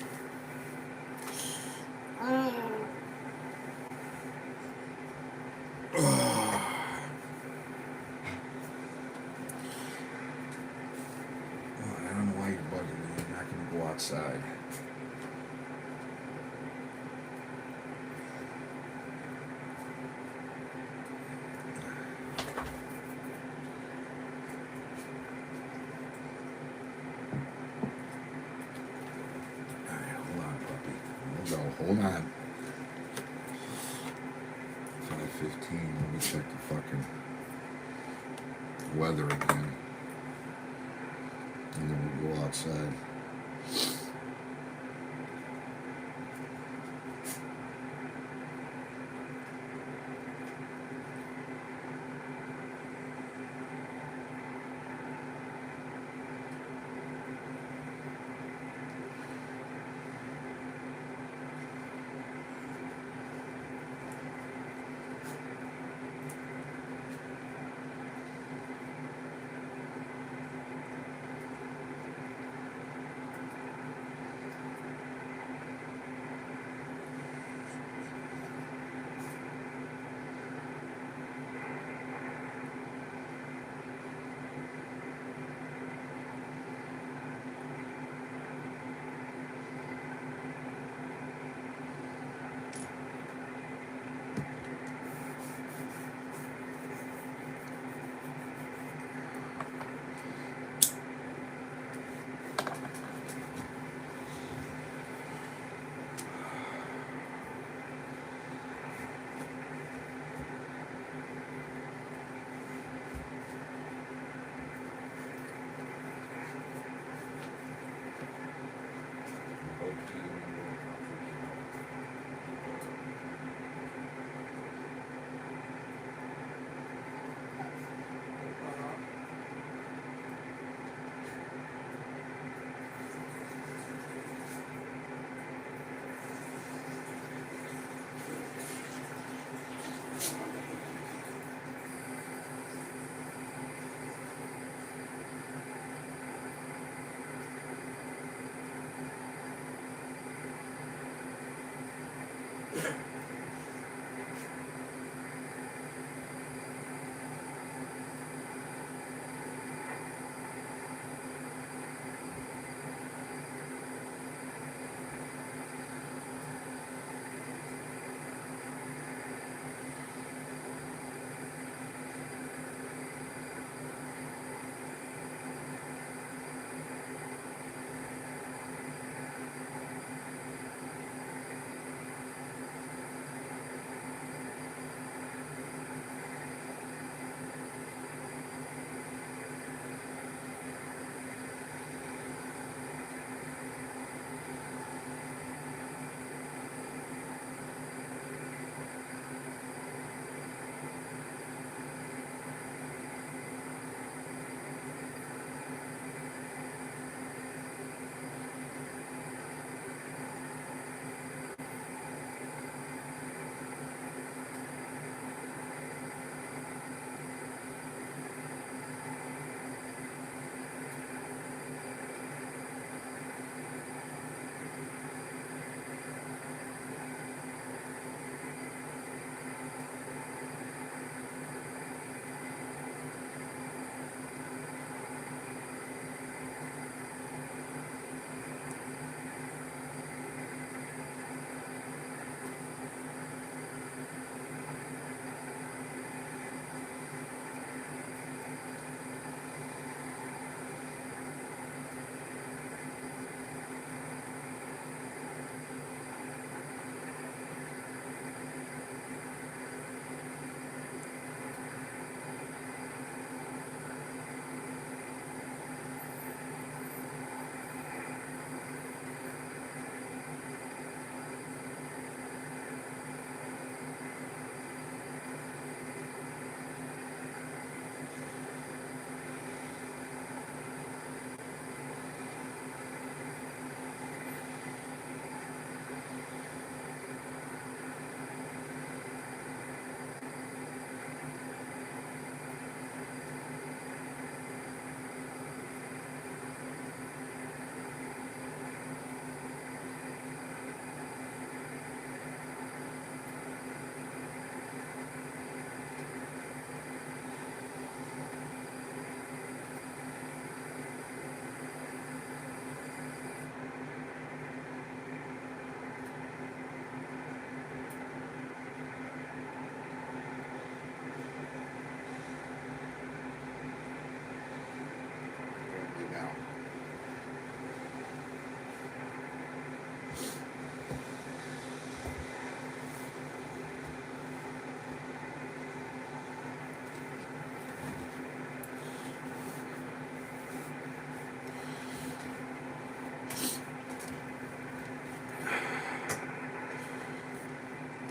I don't know why you're bugging me. I'm not going to go outside. Alright, hold on, puppy. We'll go. Hold on. 5:15. Let me check the fucking weather again. And then we'll go outside.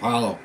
Apollo.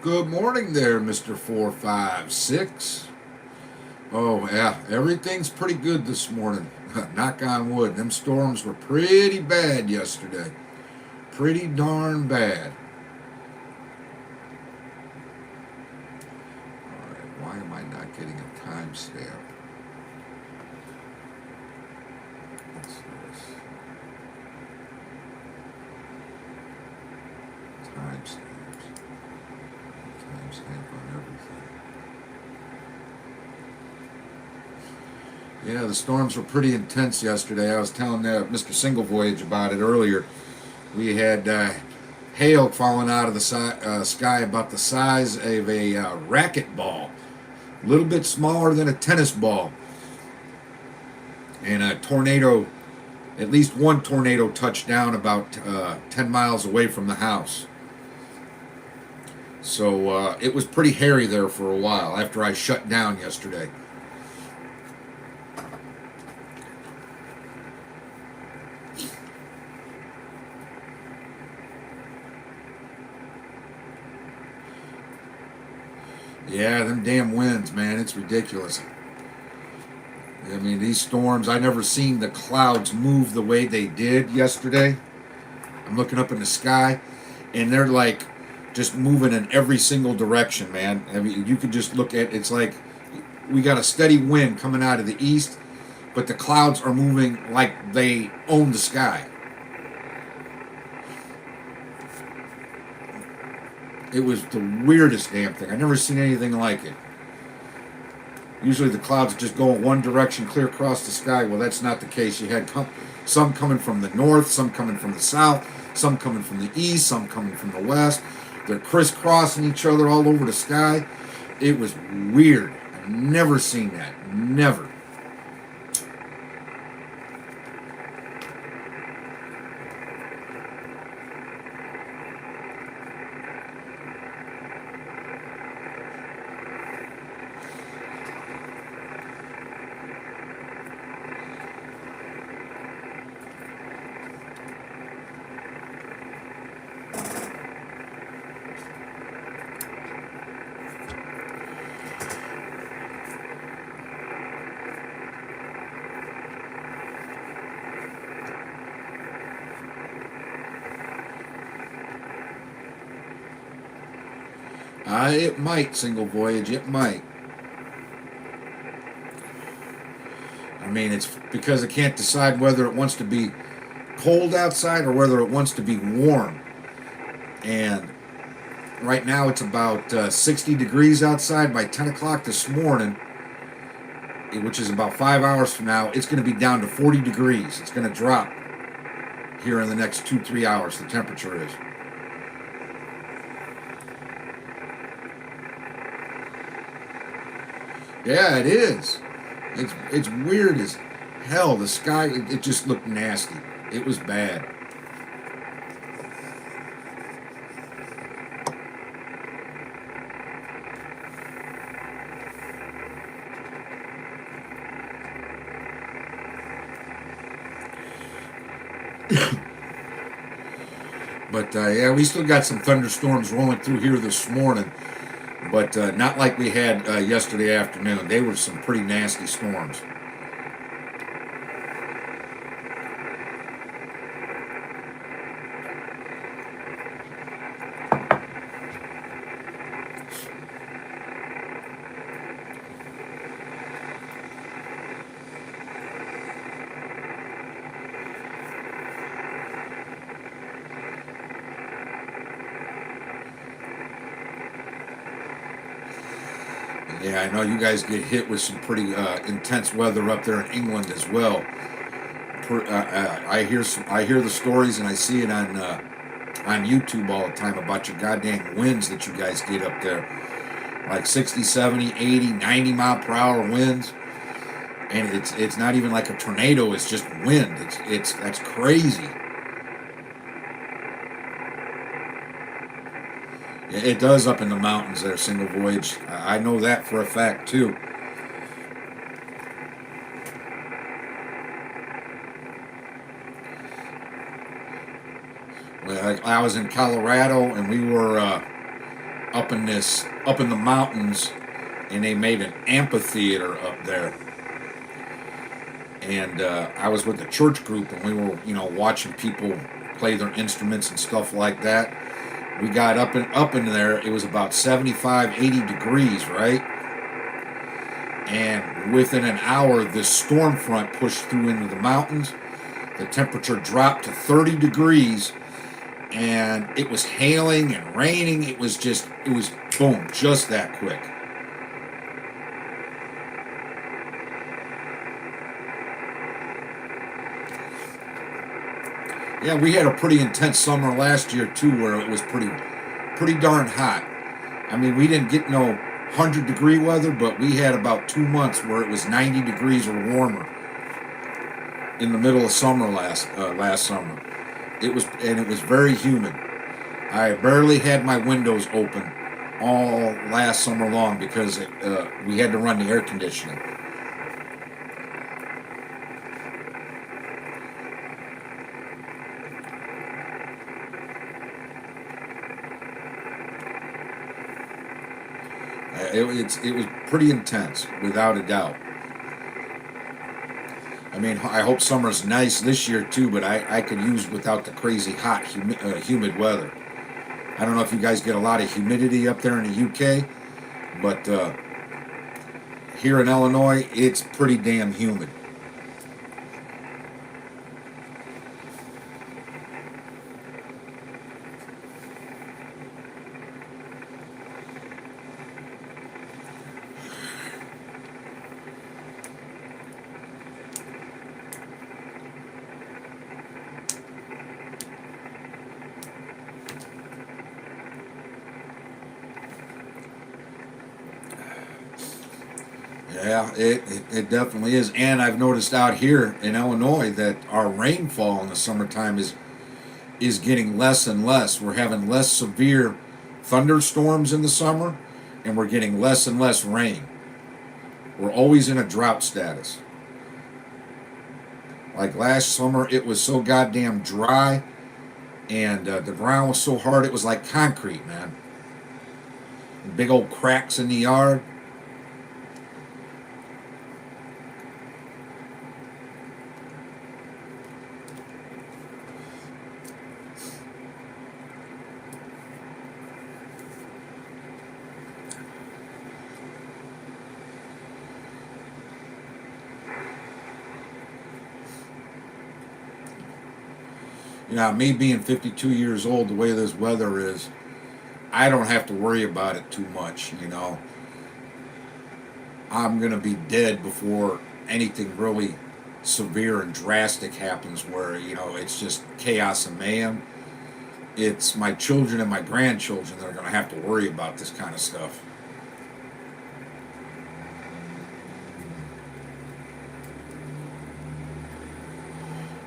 Good morning there, Mr. 456. Oh, yeah, everything's pretty good this morning. Knock on wood. Them storms were pretty bad yesterday. Pretty darn bad. All right, why am I not getting a timestamp? What's this? Timestamps. Timestamp on everything. Yeah, the storms were pretty intense yesterday. I was telling Mr. Single Voyage about it earlier. We had hail falling out of the sky about the size of a racquetball, a little bit smaller than a tennis ball. And a tornado, at least one tornado touched down about 10 miles away from the house. So it was pretty hairy there for a while after I shut down yesterday. Yeah, them damn winds, man, it's ridiculous. I mean, these storms, I never seen the clouds move the way they did yesterday. I'm looking up in the sky, and they're like just moving in every single direction, man. I mean, you could just look at it's like we got a steady wind coming out of the east, but the clouds are moving like they own the sky. It was the weirdest damn thing. I never seen anything like it. Usually the clouds just go in one direction clear across the sky. Well, that's not the case. You had some coming from the north, some coming from the south, some coming from the east, some coming from the west. They're crisscrossing each other all over the sky. It was weird. I've never seen that. Never. It might, Single Voyage, it might. I mean, it's because it can't decide whether it wants to be cold outside or whether it wants to be warm. And right now it's about 60 degrees outside. By 10 o'clock this morning, which is about 5 hours from now, it's going to be down to 40 degrees. It's going to drop here in the next 2-3 hours, the temperature is. Yeah, it is. It's weird as hell. The sky, it just looked nasty. It was bad. But yeah, we still got some thunderstorms rolling through here this morning, but not like we had yesterday afternoon. They were some pretty nasty storms. Yeah, I know you guys get hit with some pretty intense weather up there in England as well. I hear the stories and I see it on YouTube all the time about your goddamn winds that you guys get up there. Like 60, 70, 80, 90 mile per hour winds. And it's not even like a tornado, it's just wind. That's crazy. It does up in the mountains there, Single Voyage. I know that for a fact too. I was in Colorado and we were up in the mountains, and they made an amphitheater up there. And I was with the church group, and we were, watching people play their instruments and stuff like that. We got up in there. It was about 75, 80 degrees, right? And within an hour, this storm front pushed through into the mountains. The temperature dropped to 30 degrees, and it was hailing and raining. It was boom, just that quick. Yeah, we had a pretty intense summer last year too, where it was pretty darn hot. I mean, we didn't get no 100-degree weather, but we had about 2 months where it was 90 degrees or warmer in the middle of summer last summer. It was very humid. I barely had my windows open all last summer long because we had to run the air conditioning. It was pretty intense, without a doubt. I mean, I hope summer's nice this year too, but I could use without the crazy hot, humid weather. I don't know if you guys get a lot of humidity up there in the UK, but here in Illinois, it's pretty damn humid. Yeah, it definitely is. And I've noticed out here in Illinois that our rainfall in the summertime is getting less and less. We're having less severe thunderstorms in the summer, and we're getting less and less rain. We're always in a drought status. Like last summer, it was so goddamn dry, and the ground was so hard it was like concrete, man. Big old cracks in the yard. Me being 52 years old, the way this weather is, I don't have to worry about it too much. I'm going to be dead before anything really severe and drastic happens where, it's just chaos and mayhem. It's my children and my grandchildren that are going to have to worry about this kind of stuff.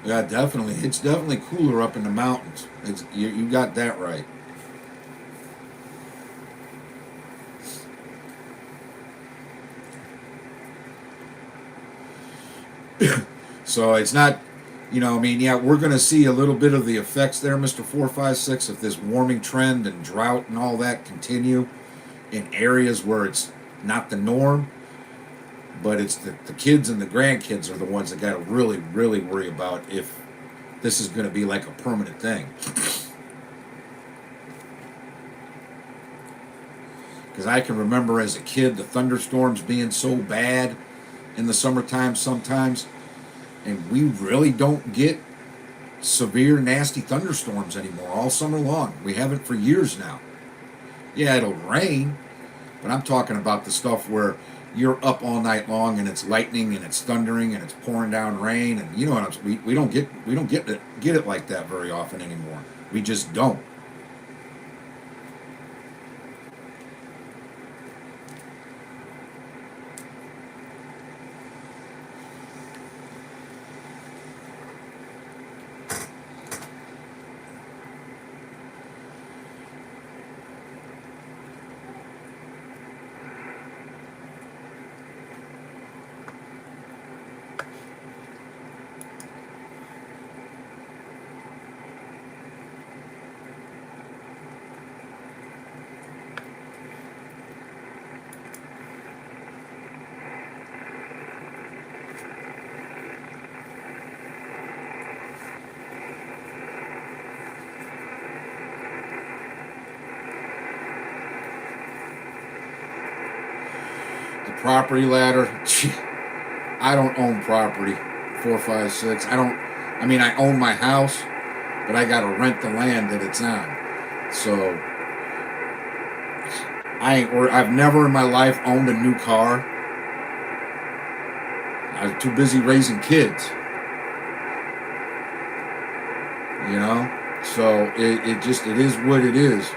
Yeah, definitely. It's definitely cooler up in the mountains. You got that right. So it's not, yeah, we're going to see a little bit of the effects there, Mr. 456, if this warming trend and drought and all that continue in areas where it's not the norm. But it's the kids and the grandkids are the ones that got to really, really worry about if this is going to be like a permanent thing. Because I can remember as a kid the thunderstorms being so bad in the summertime sometimes, and we really don't get severe, nasty thunderstorms anymore all summer long. We haven't for years now. Yeah, it'll rain, but I'm talking about the stuff where you're up all night long and it's lightning and it's thundering and it's pouring down rain, and you know what we don't get it like that very often anymore. We just don't. property ladder. I don't own property. 456. I mean, I own my house, but I got to rent the land that it's on. So I've never in my life owned a new car. I was too busy raising kids. So it is what it is.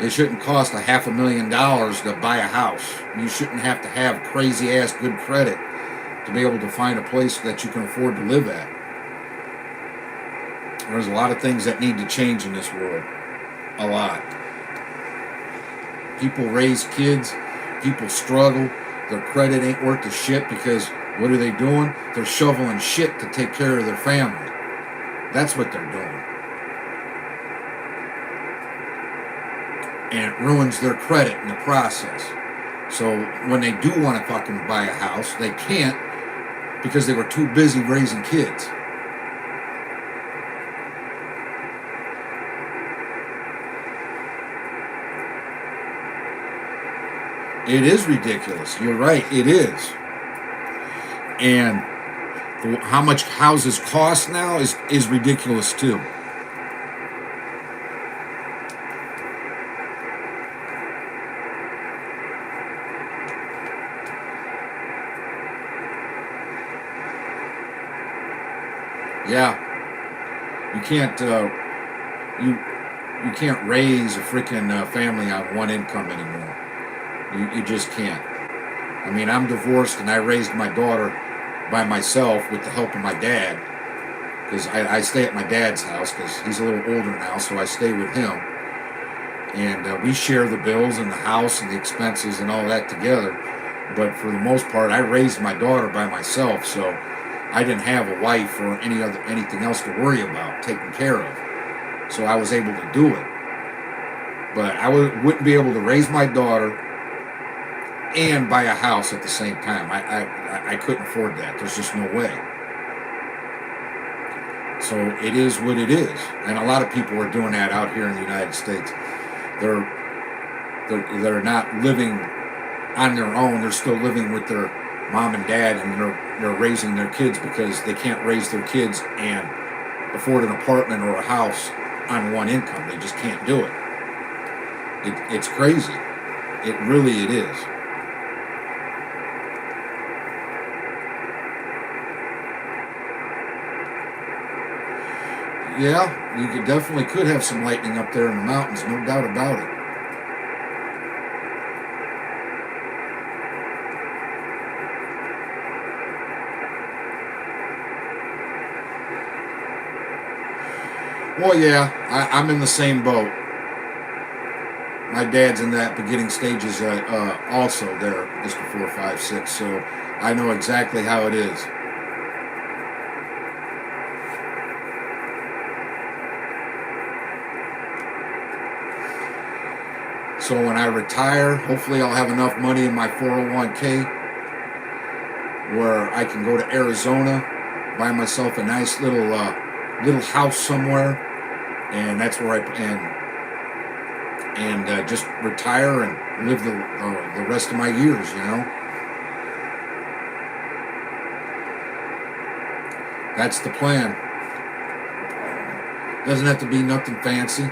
It shouldn't cost $500,000 to buy a house. You shouldn't have to have crazy ass good credit to be able to find a place that you can afford to live at. There's a lot of things that need to change in this world. A lot. People raise kids. People struggle. Their credit ain't worth the shit because what are they doing? They're shoveling shit to take care of their family. That's what they're doing. And it ruins their credit in the process. So when they do want to fucking buy a house, they can't because they were too busy raising kids. It is ridiculous. You're right. It is. And how much houses cost now is ridiculous too. Yeah, you can't you can't raise a freaking family on one income anymore. You just can't. I mean, I'm divorced and I raised my daughter by myself with the help of my dad because I stay at my dad's house because he's a little older now, so I stay with him. And we share the bills and the house and the expenses and all that together. But for the most part, I raised my daughter by myself, so I didn't have a wife or anything else to worry about taking care of. So I was able to do it. But I wouldn't be able to raise my daughter and buy a house at the same time. I couldn't afford that. There's just no way. So it is what it is. And a lot of people are doing that out here in the United States. They're not living on their own. They're still living with their mom and dad, and they're raising their kids because they can't raise their kids and afford an apartment or a house on one income. They just can't do it. It's crazy. It is. Yeah, you definitely could have some lightning up there in the mountains, no doubt about it. Well, yeah, I'm in the same boat. My dad's in that beginning stages also there, Mr. 456, so I know exactly how it is. So when I retire, hopefully I'll have enough money in my 401k where I can go to Arizona, buy myself a nice little house somewhere, and that's where and just retire and live the rest of my years, That's the plan. Doesn't have to be nothing fancy.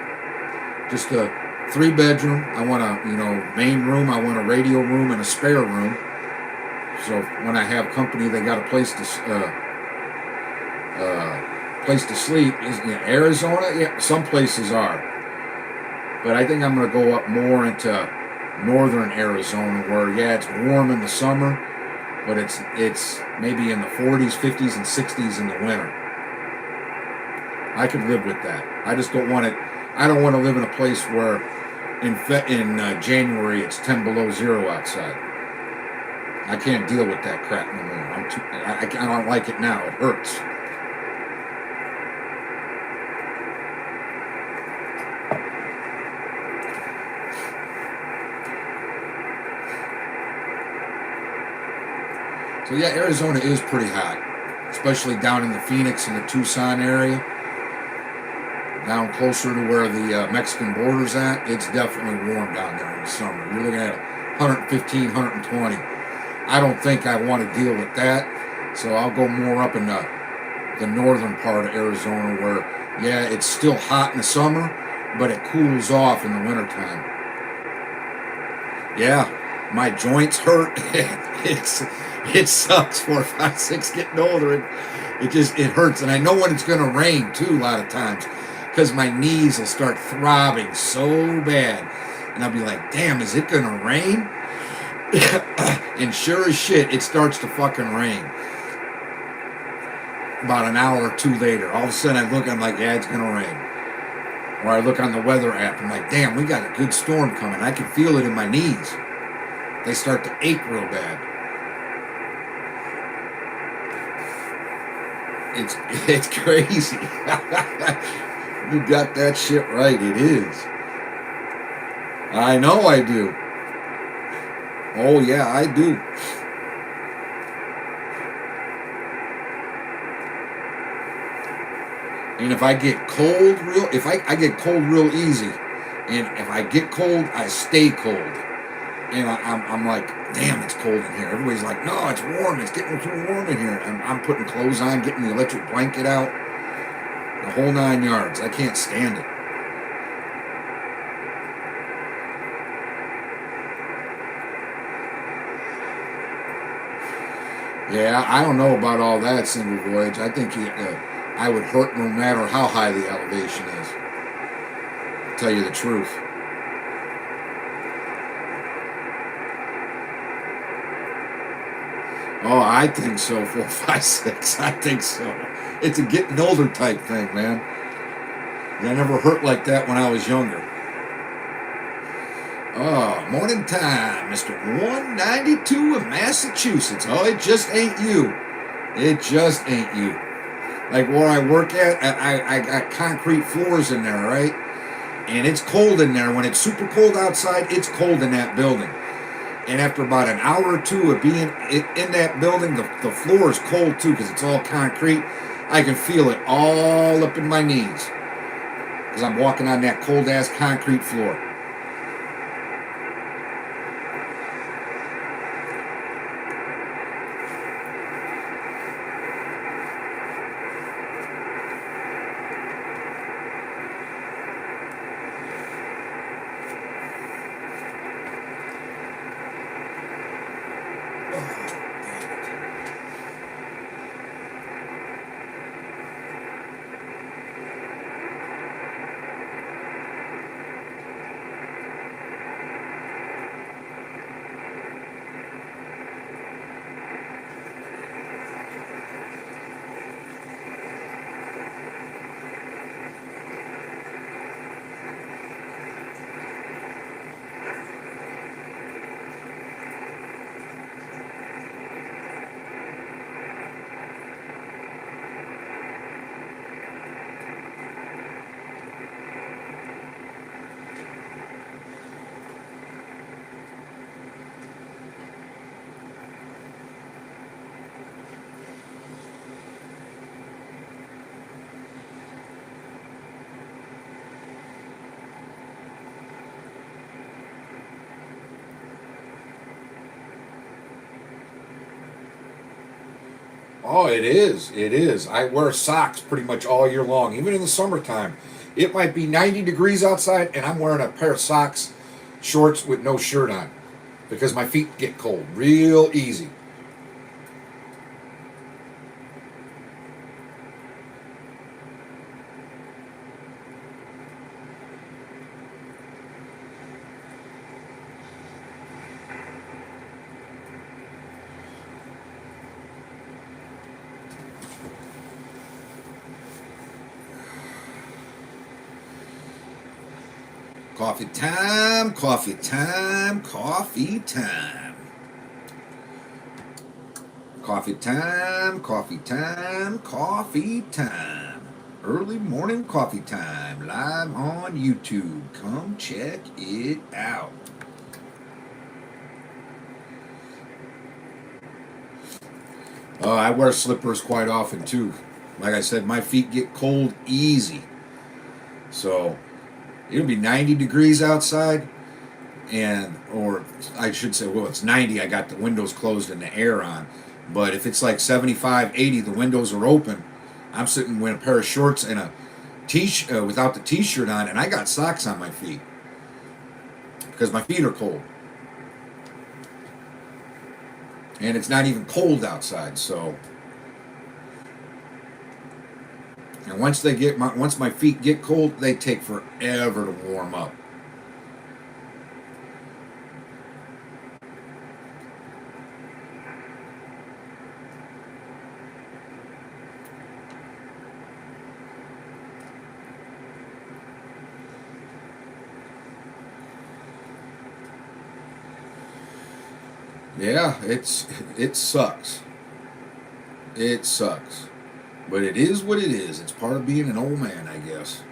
Just a 3-bedroom. I want a main room. I want a radio room and a spare room. So when I have company, they got a place to sleep. Arizona, yeah, some places are, but I think I'm going to go up more into northern Arizona, where it's warm in the summer, but it's maybe in the 40s, 50s, and 60s in the winter. I could live with that. I just don't want it. I don't want to live in a place where in January it's 10 below zero outside. I can't deal with that crap no more. I don't like it now. It hurts. So yeah, Arizona is pretty hot, especially down in the Phoenix and the Tucson area. Down closer to where the Mexican border's at, it's definitely warm down there in the summer. You're looking at 115, 120. I don't think I want to deal with that. So I'll go more up in the northern part of Arizona where, yeah, it's still hot in the summer, but it cools off in the wintertime. Yeah, my joints hurt. It sucks 4, 5, 6 getting older. It hurts, and I know when it's gonna rain too. A lot of times, because my knees will start throbbing so bad, and I'll be like, "Damn, is it gonna rain?" And sure as shit, it starts to fucking rain. About an hour or two later, all of a sudden I look, I'm like, "Yeah, it's gonna rain." Or I look on the weather app, I'm like, "Damn, we got a good storm coming." I can feel it in my knees. They start to ache real bad. It's crazy. You got that shit right. It is. I know I do. Oh yeah, I do. And if I get cold I get cold real easy, and if I get cold, I stay cold. And I'm like, damn, it's cold in here. Everybody's like, no, it's warm. It's getting too warm in here. I'm putting clothes on, getting the electric blanket out, the whole 9 yards. I can't stand it. Yeah, I don't know about all that single voyage. I think I would hurt no matter how high the elevation is. To tell you the truth. Oh, I think so. 4, 5, 6. I think so. It's a getting older type thing, man. I never hurt like that when I was younger. Oh, morning time, Mr. 192 of Massachusetts. Oh, it just ain't you. It just ain't you. Like where I work at, I got concrete floors in there, right? And it's cold in there. When it's super cold outside, it's cold in that building. And after about an hour or two of being in that building, the floor is cold too because it's all concrete. I can feel it all up in my knees because I'm walking on that cold ass concrete floor. Oh, it is. It is. I wear socks pretty much all year long, even in the summertime. It might be 90 degrees outside, and I'm wearing a pair of socks, shorts with no shirt on because my feet get cold real easy. Coffee time, coffee time, coffee time. Coffee time, coffee time, coffee time. Early morning coffee time, live on YouTube. Come check it out. I wear slippers quite often too. Like I said, my feet get cold easy. So it'll be 90 degrees outside. and or I should say, well, it's 90. I got the windows closed and the air on. But if it's like 75, 80, the windows are open. I'm sitting with a pair of shorts and a t-shirt without the t-shirt on, and I got socks on my feet because my feet are cold, and it's not even cold outside. So, and once my feet get cold, they take forever to warm up. Yeah, it sucks. It sucks. But it is what it is. It's part of being an old man, I guess.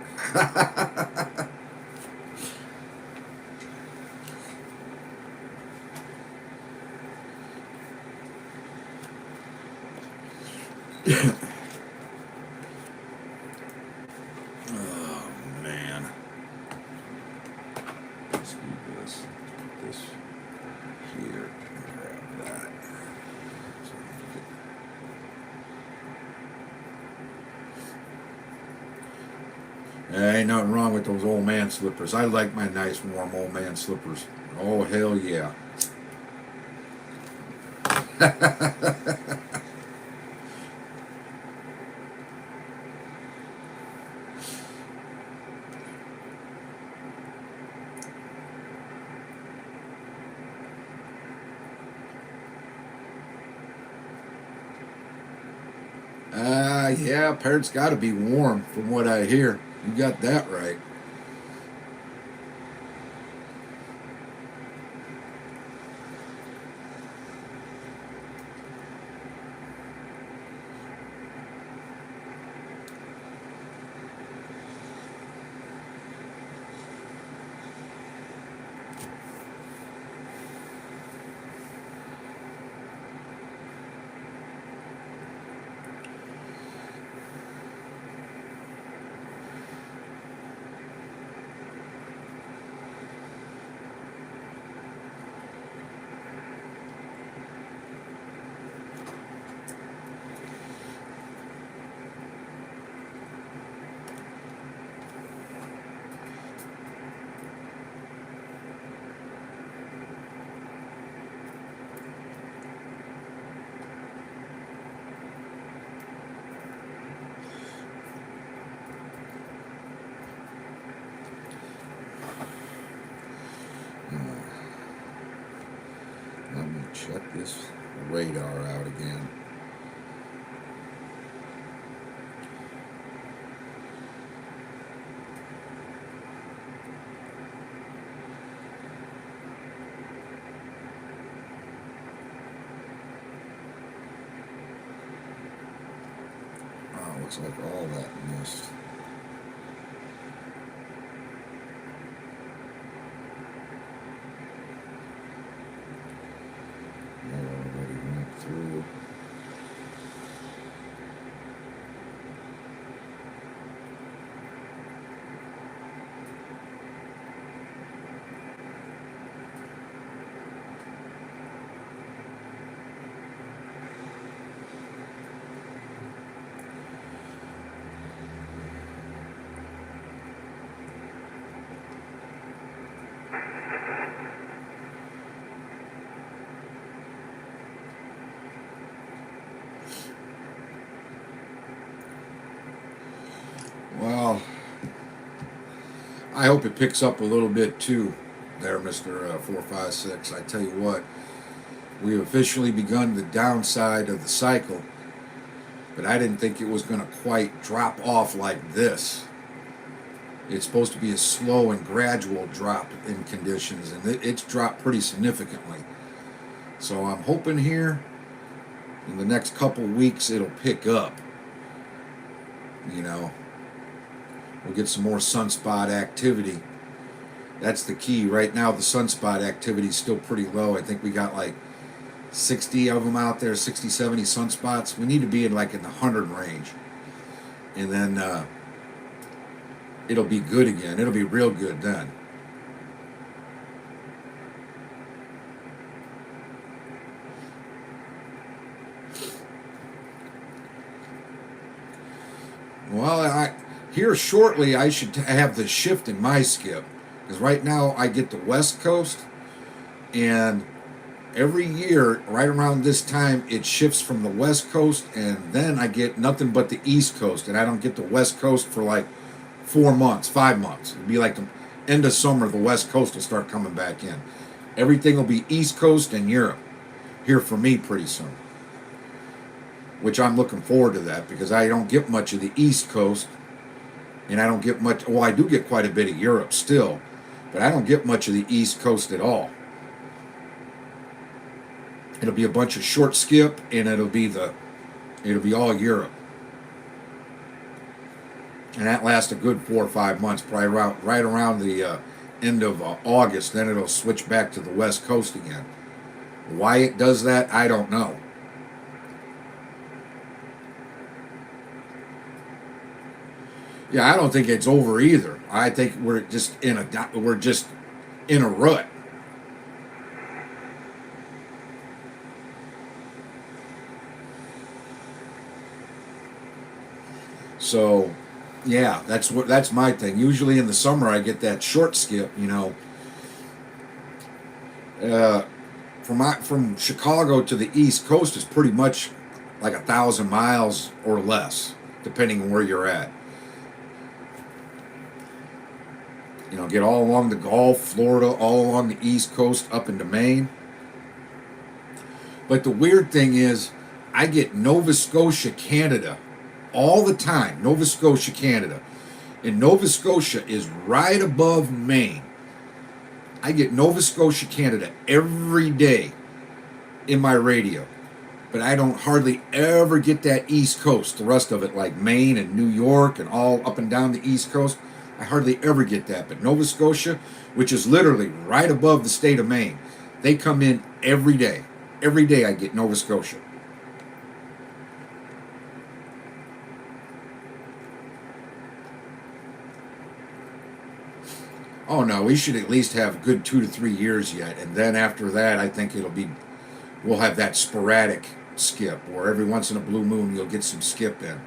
Oh man. Let's do this. Put this here. Grab that. There ain't nothing wrong with those old man slippers. I like my nice warm old man slippers. Oh hell yeah. Yeah, parents got to be warm from what I hear. You got that right. Let me check this radar out again. Oh, looks like all that missed. That already went through. Well, I hope it picks up a little bit too, there, Mr. 456. I tell you what, we've officially begun the downside of the cycle, but I didn't think it was going to quite drop off like this. It's supposed to be a slow and gradual drop in conditions, and it's dropped pretty significantly. So I'm hoping here in the next couple weeks it'll pick up. You know, we'll get some more sunspot activity. That's the key. Right now, the sunspot activity is still pretty low. I think we got like 60 of them out there, 60, 70 sunspots. We need to be in like in the 100 range. And then it'll be good again. It'll be real good then. here shortly I should have the shift in my skip, because right now I get the West Coast, and every year right around this time it shifts from the West Coast, and then I get nothing but the East Coast, and I don't get the West Coast for like 4 months, 5 months. It'll be like the end of summer, the West Coast will start coming back in. Everything will be East Coast and Europe here for me pretty soon, which I'm looking forward to that, because I don't get much of the East Coast, and I don't get much, well, I do get quite a bit of Europe still, but I don't get much of the East Coast at all. It'll be a bunch of short skip, and it'll be all Europe. And that lasts a good 4 or 5 months, probably right around the end of August. Then it'll switch back to the West Coast again. Why it does that, I don't know. Yeah, I don't think it's over either. I think we're just in a rut. So, yeah, that's my thing. Usually in the summer I get that short skip, from Chicago to the East Coast is pretty much like 1,000 miles or less, depending on where you're at. Get all along the Gulf, Florida, all along the East Coast, up into Maine. But the weird thing is, I get Nova Scotia, Canada, all the time. Nova Scotia, Canada. And Nova Scotia is right above Maine. I get Nova Scotia, Canada every day in my radio. But I don't hardly ever get that East Coast, the rest of it, like Maine and New York and all up and down the East Coast. I hardly ever get that. But Nova Scotia, which is literally right above the state of Maine, they come in every day. Every day I get Nova Scotia. Oh no, we should at least have a good 2 to 3 years yet. And then after that, I think we'll have that sporadic skip, where every once in a blue moon you'll get some skip in.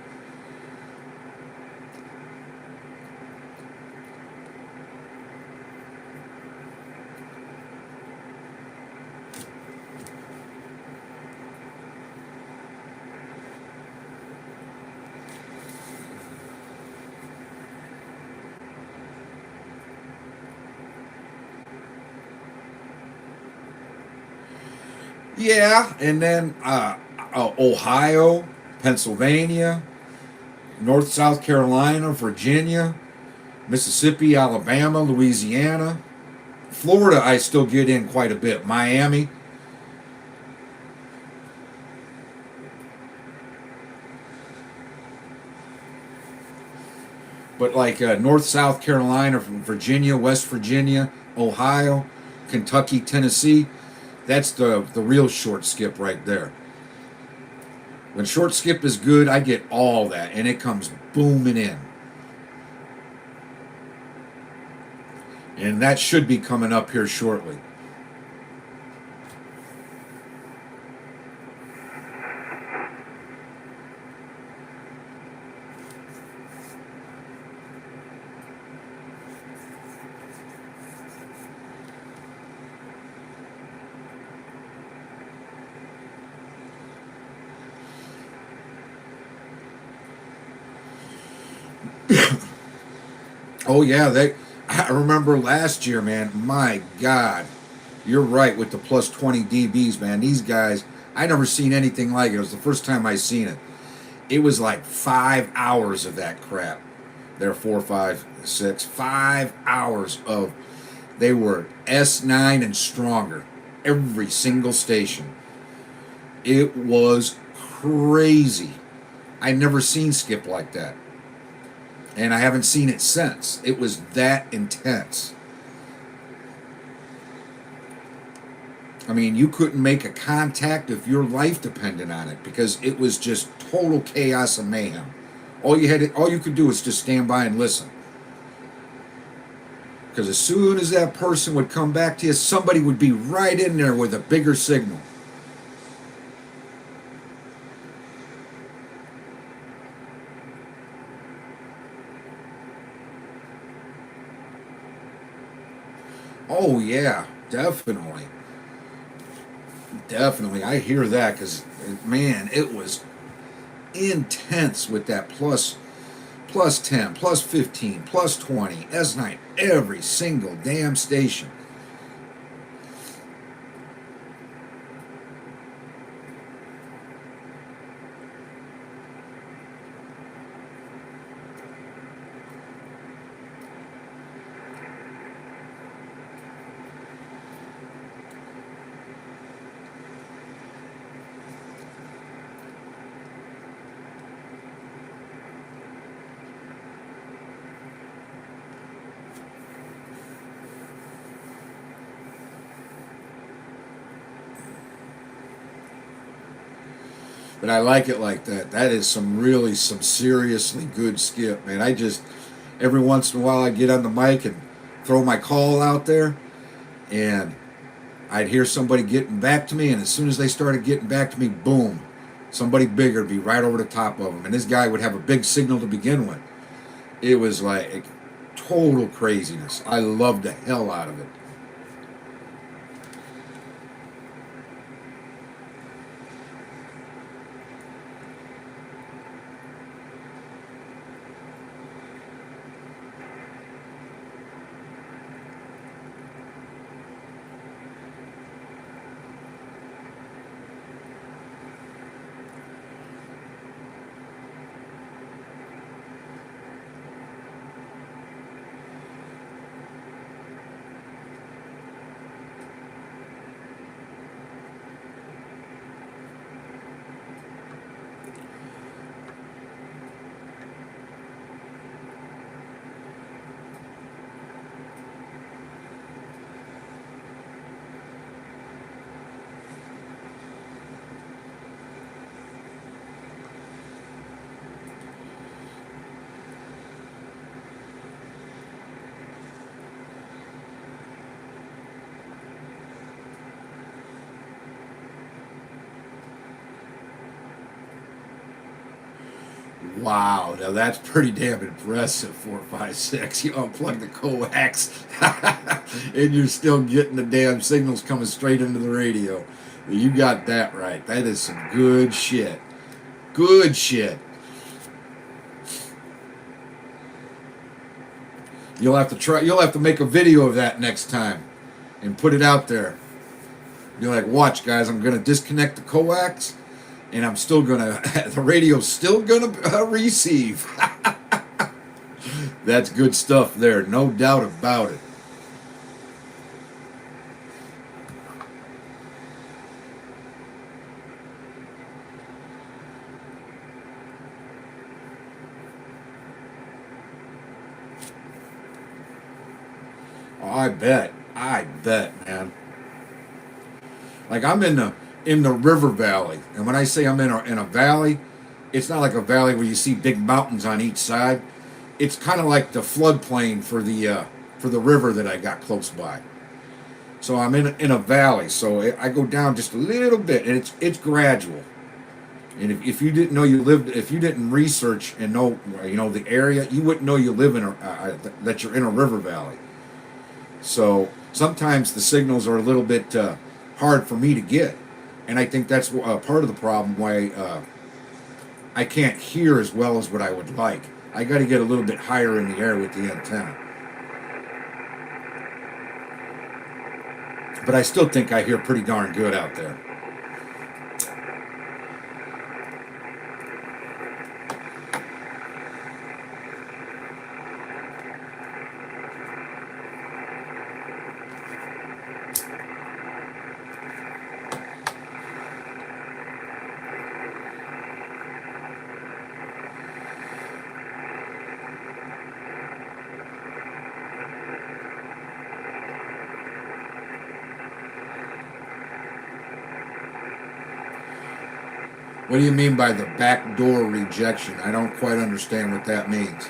Yeah, and then Ohio, Pennsylvania, North South Carolina, Virginia, Mississippi, Alabama, Louisiana, Florida. I still get in quite a bit. Miami. But like North South Carolina, from Virginia, West Virginia, Ohio, Kentucky, Tennessee, that's the real short skip right there. When short skip is good, I get all that, and it comes booming in. And that should be coming up here shortly. Oh yeah, I remember last year, man. My God, you're right with the plus 20 dBs, man. These guys, I never seen anything like it. It was the first time I seen it. It was like 5 hours of that crap. There, 4, 5, 6, 5 hours of. They were S9 and stronger, every single station. It was crazy. I never seen skip like that. And I haven't seen it since. It was that intense. I mean, you couldn't make a contact if your life depended on it, because it was just total chaos and mayhem. All you could do was just stand by and listen. Because as soon as that person would come back to you, somebody would be right in there with a bigger signal. Oh yeah, definitely, definitely. I hear that because man, it was intense with that plus 10, plus 15, plus 20, S9, every single damn station. But I like it like that. That is some seriously good skip, man. I just every once in a while I get on the mic and throw my call out there, and I'd hear somebody getting back to me, and as soon as they started getting back to me, boom, somebody bigger would be right over the top of them, and this guy would have a big signal to begin with. It was like total craziness. I loved the hell out of it. Wow, now that's pretty damn impressive. 456. You unplug the coax, and you're still getting the damn signals coming straight into the radio. You got that right. That is some good shit. Good shit. You'll have to try. You'll have to make a video of that next time, and put it out there. You're like, watch, guys. I'm gonna disconnect the coax, and I'm still gonna. The radio's still gonna receive. That's good stuff there, no doubt about it. Oh, I bet, man. Like I'm in the river valley, and when I say I'm in a valley, it's not like a valley where you see big mountains on each side. It's kind of like the floodplain for the river that I got close by. So I'm in a valley, so I go down just a little bit, and it's gradual. And if you didn't know you lived, if you didn't research and know the area, you wouldn't know you live in that you're in a river valley. So sometimes the signals are a little bit hard for me to get, and I think that's part of the problem why I can't hear as well as what I would like. I got to get a little bit higher in the air with the antenna, but I still think I hear pretty darn good out there. What do you mean by the backdoor rejection? I don't quite understand what that means.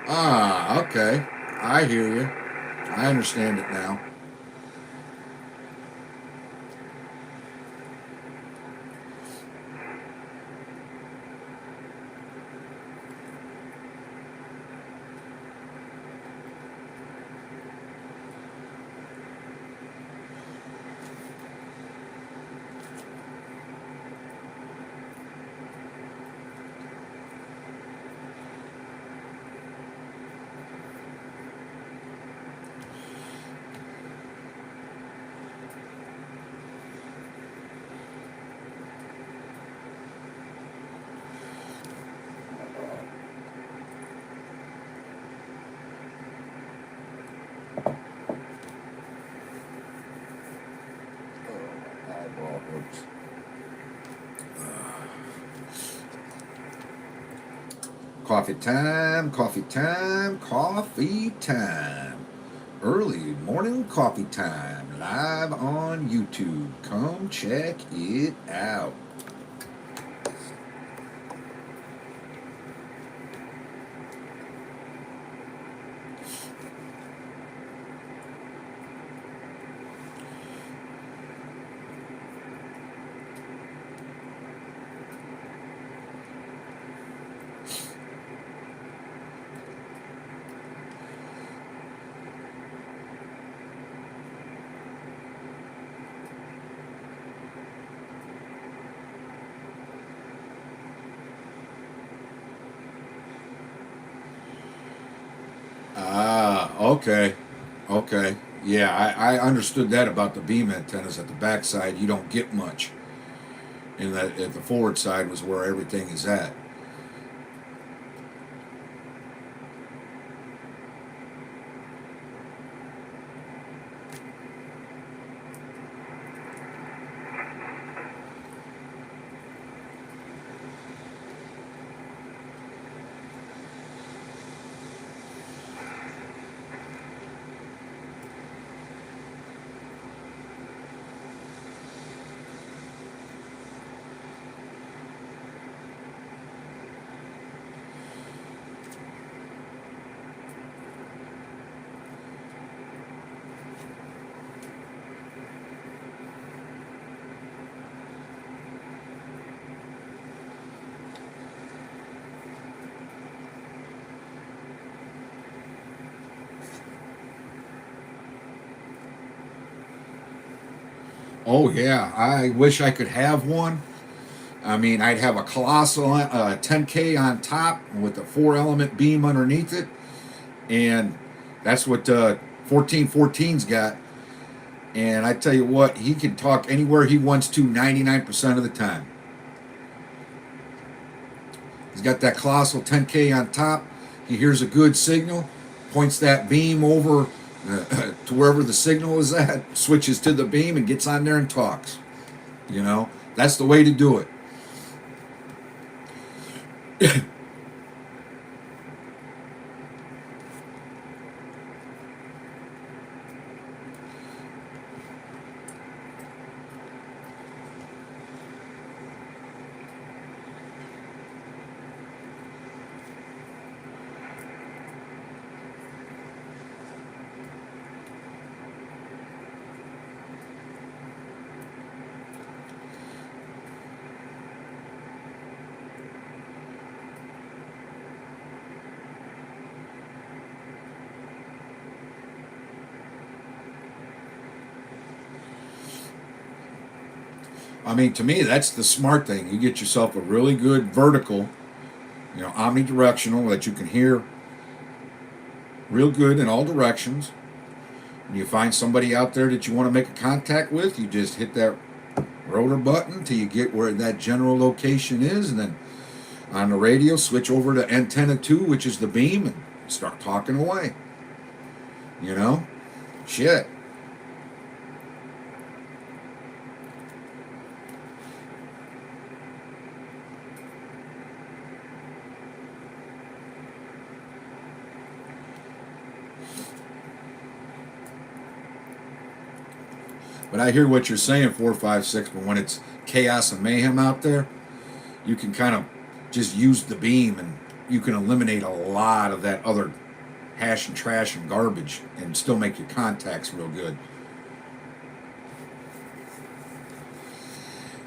Ah, okay. I hear you. I understand it now. Oh, eyeball hurts. Coffee time, coffee time, coffee time. Early morning coffee time, live on YouTube. Come check it out. Ah, okay. Okay. Yeah, I understood that about the beam antennas at the backside. You don't get much. And that at the forward side was where everything is at. Oh yeah, I wish I could have one. I mean, I'd have a colossal 10K on top with a 4 element beam underneath it, and that's what 1414's got. And I tell you what, he can talk anywhere he wants to 99% of the time. He's got that colossal 10K on top. He hears a good signal, points that beam over to wherever the signal is at, switches to the beam, and gets on there and talks. You know, that's the way to do it. I mean, to me, that's the smart thing. You get yourself a really good vertical, omnidirectional that you can hear real good in all directions. And you find somebody out there that you want to make a contact with, you just hit that rotor button till you get where that general location is, and then on the radio, switch over to antenna 2, which is the beam, and start talking away. You know? Shit. But I hear what you're saying, 456, but when it's chaos and mayhem out there, you can kind of just use the beam and you can eliminate a lot of that other hash and trash and garbage and still make your contacts real good.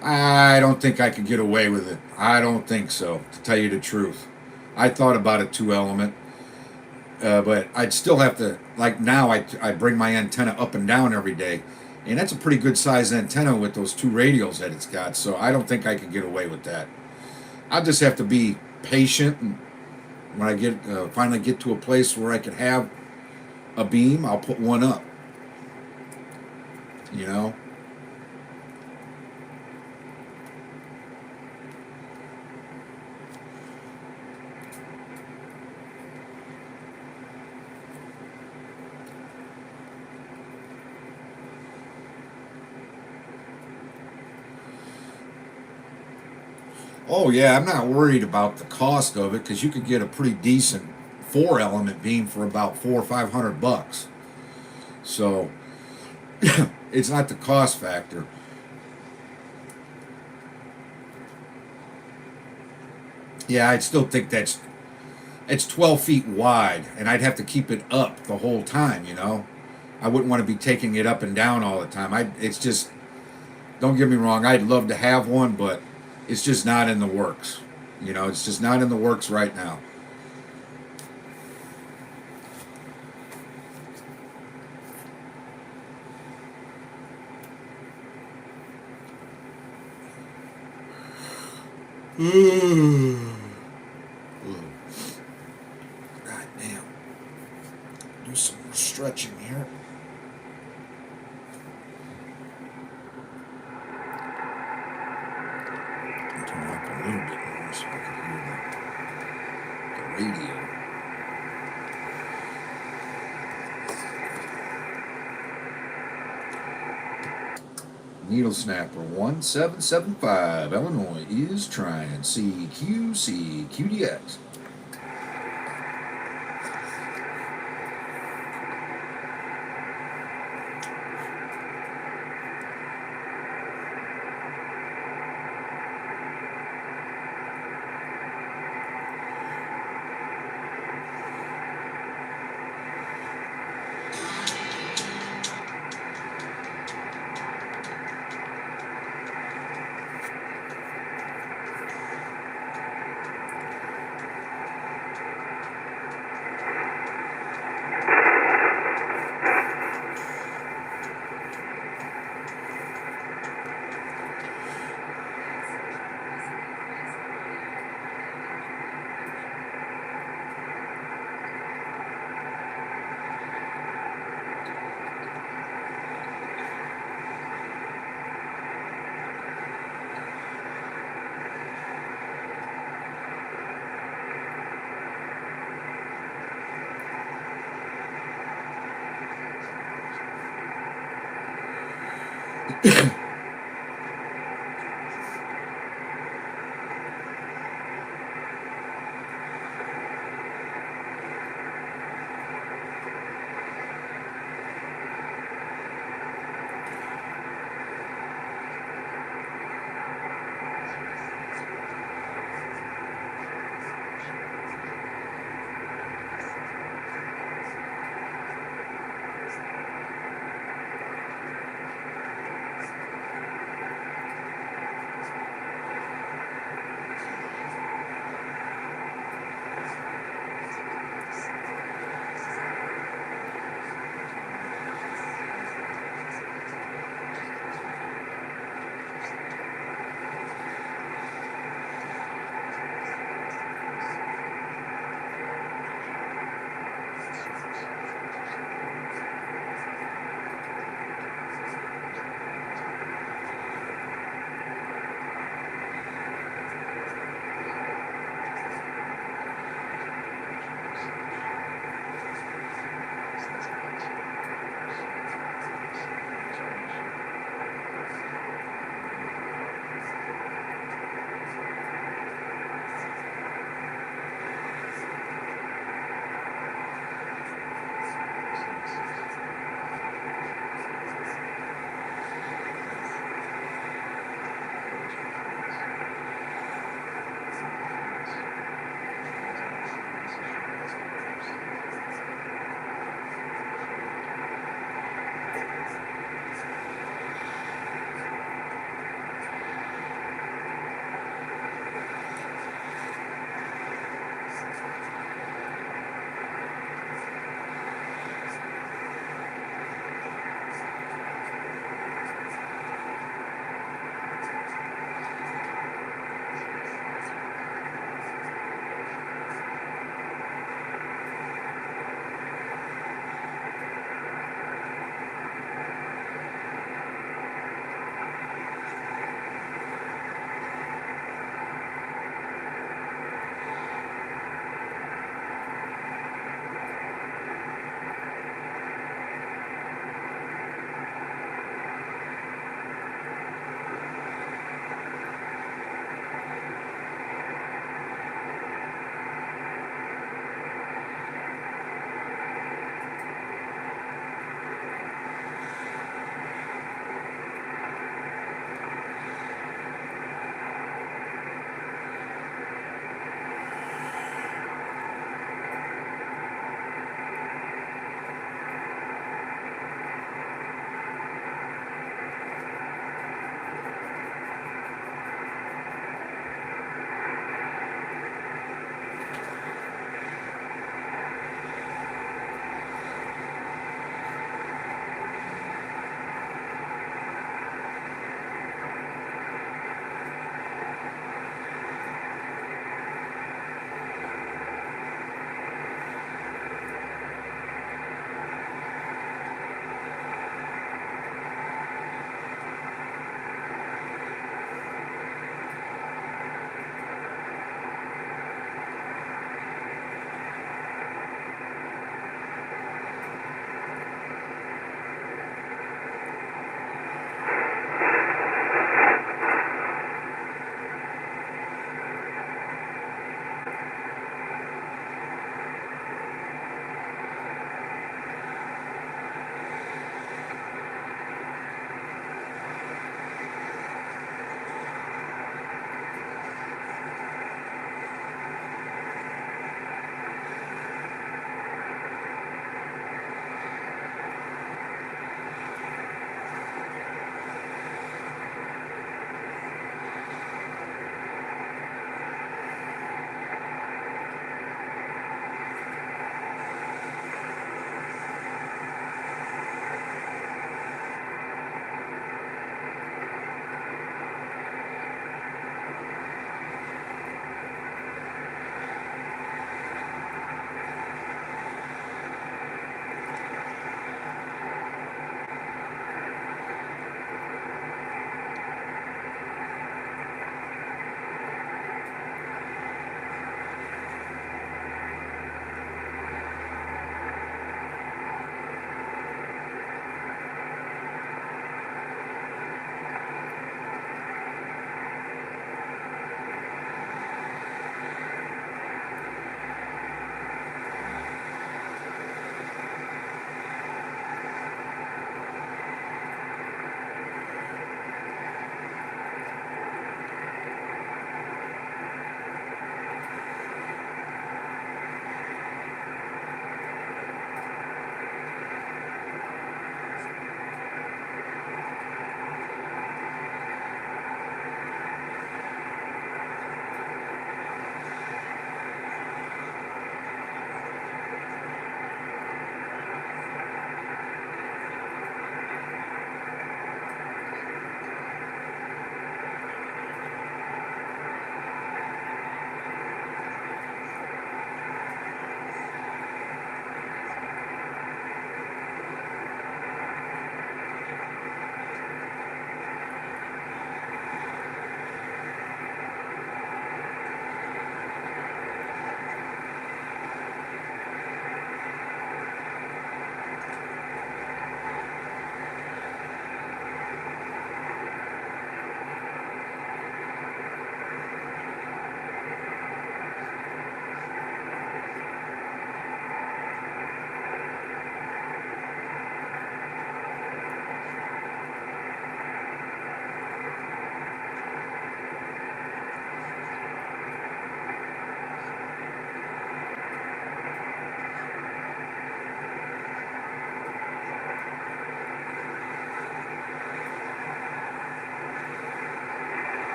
I don't think I could get away with it. I don't think so, to tell you the truth. I thought about a 2 element, but I'd still have to, like now, I bring my antenna up and down every day. And that's a pretty good size antenna with those 2 radials that it's got. So I don't think I could get away with that. I'll just have to be patient. And when I finally get to a place where I can have a beam, I'll put one up. You know? Oh yeah, I'm not worried about the cost of it because you could get a pretty decent 4 element beam for about $400 or $500. So it's not the cost factor. Yeah, I'd still think it's 12 feet wide, and I'd have to keep it up the whole time. You know, I wouldn't want to be taking it up and down all the time. It's just, don't get me wrong, I'd love to have one, but it's just not in the works. You know, it's just not in the works right now. God damn. Do some more stretching here. Turn it up a little bit more so I can hear the radio. Needle Snapper 1775, Illinois is trying CQC QDX.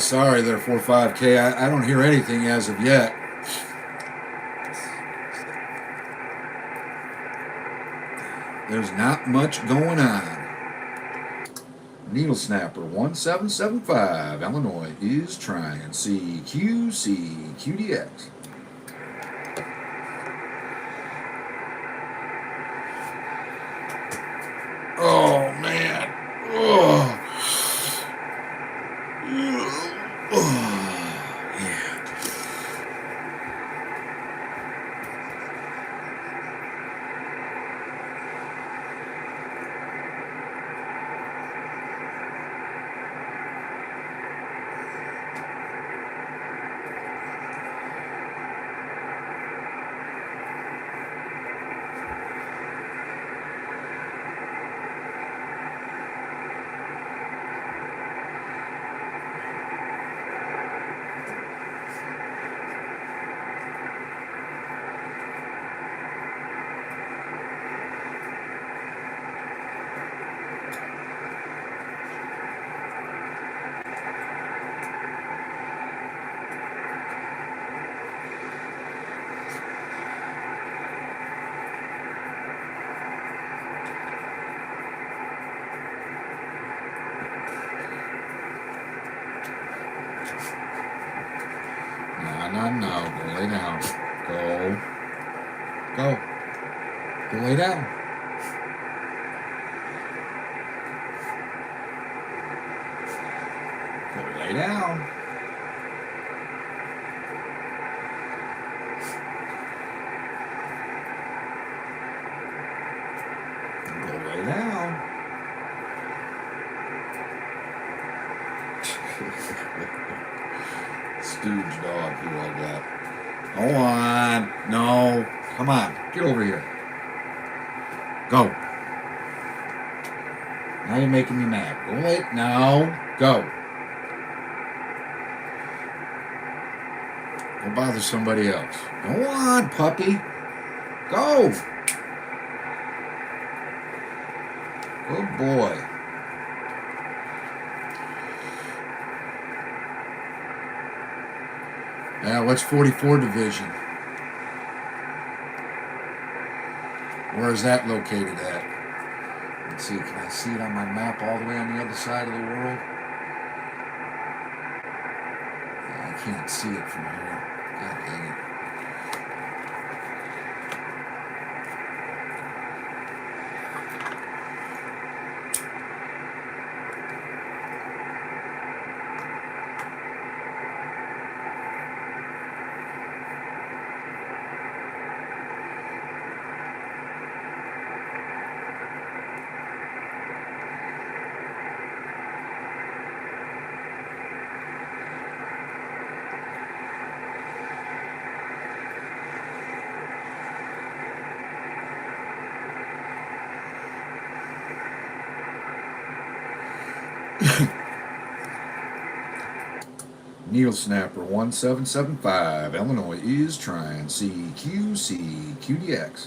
sorry there, 45K. I don't hear anything as of yet. There's not much going on. Needle Snapper 1775, Illinois is trying. CQDX. Oh, man. Oh. Yeah. No. Go lay down. Go. Go lay down. Go lay down. Go lay down. Stooge dog who I got. Hold on. No. Come on. Get over here. Go. Now you're making me mad. Go lay. No. Go. Go bother somebody else. Go on, puppy. Go. Good boy. Yeah, what's 44 Division? Where is that located at? Let's see, can I see it on my map all the way on the other side of the world? Yeah, I can't see it from here. God dang it. Needle Snapper 1775, Illinois is trying. QDX.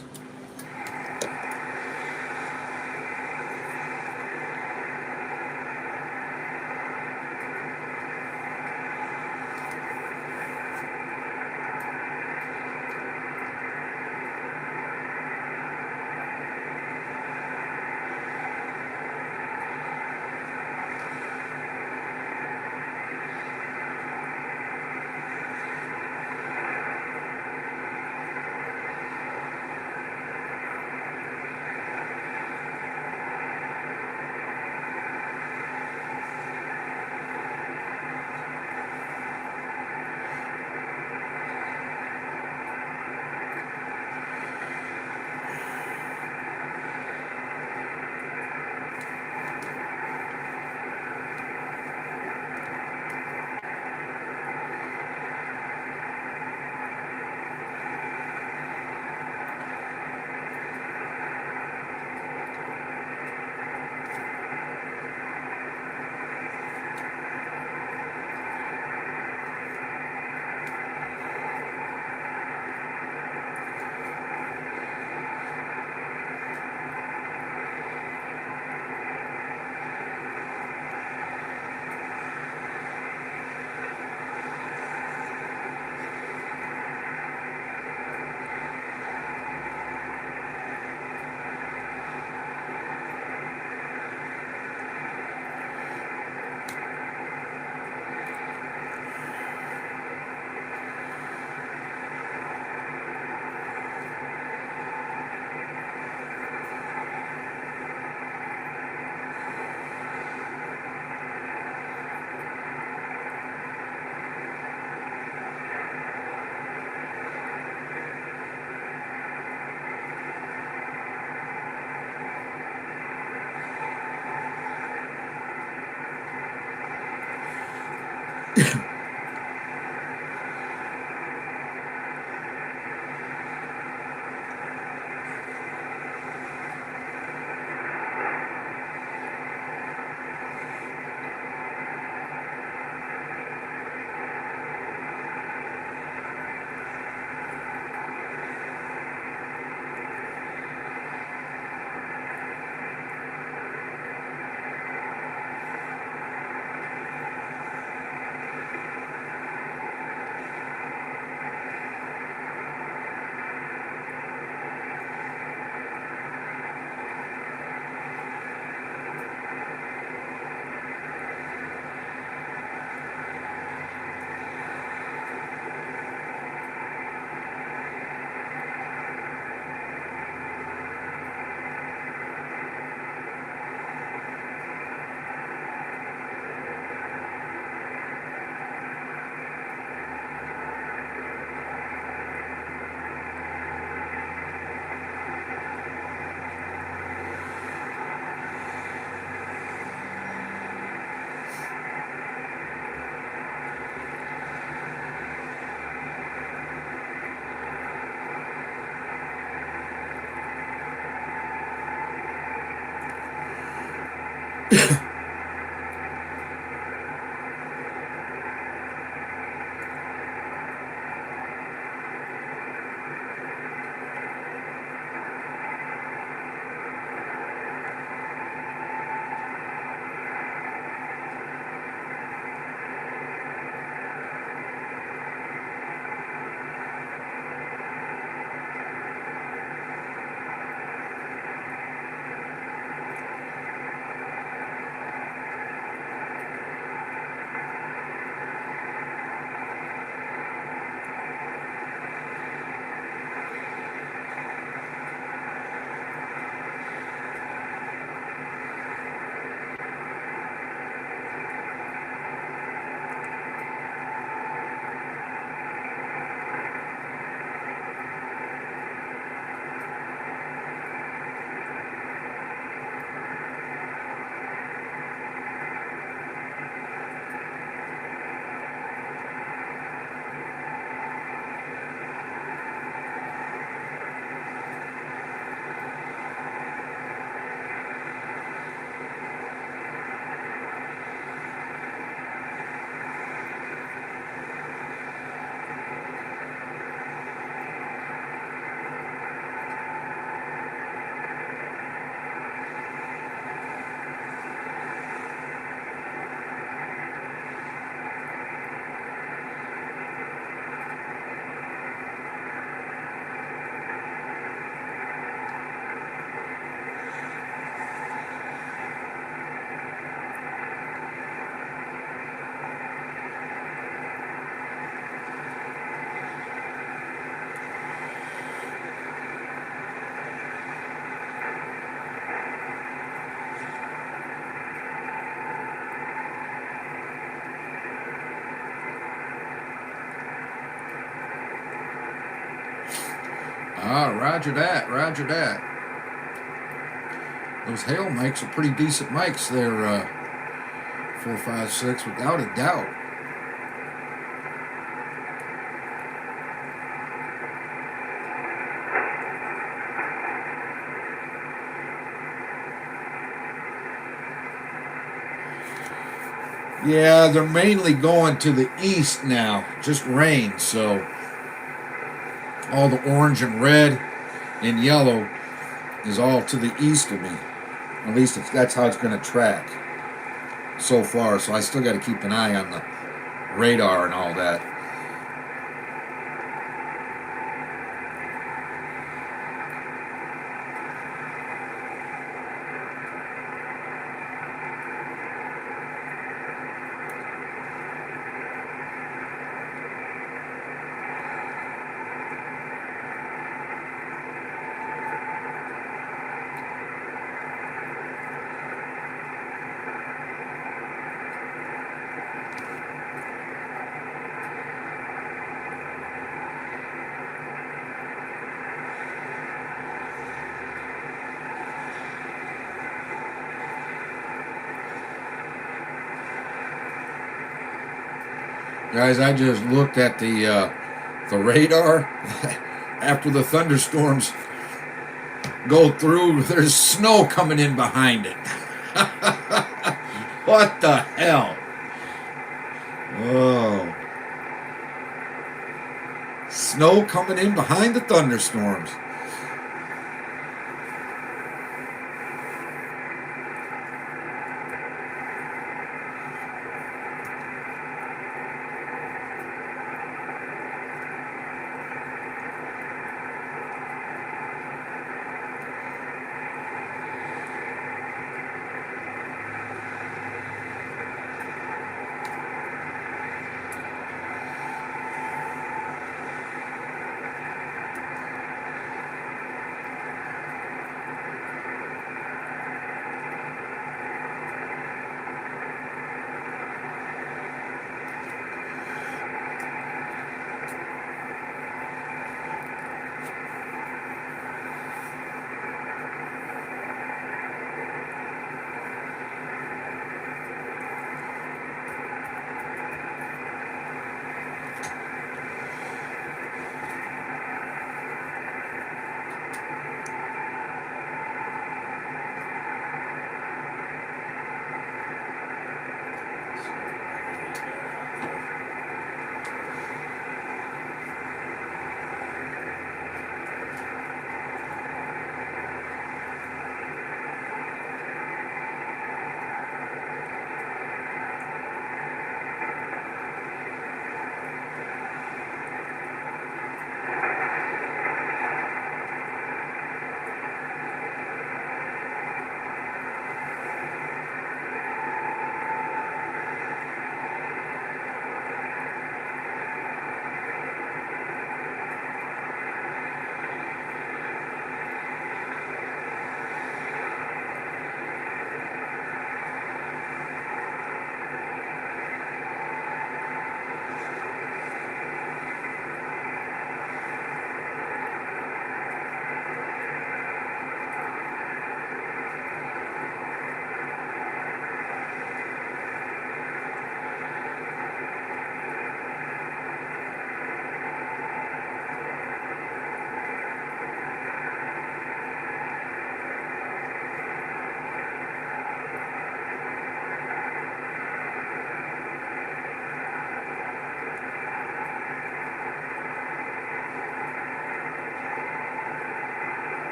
Ah, roger that, roger that. Those hail mics are pretty decent mics there, 456, without a doubt. Yeah, they're mainly going to the east now. Just rain, so all the orange and red and yellow is all to the east of me. At least that's how it's going to track so far. So I still got to keep an eye on the radar and all that. Guys, I just looked at the radar. After the thunderstorms go through, there's snow coming in behind it. What the hell? Oh. Snow coming in behind the thunderstorms.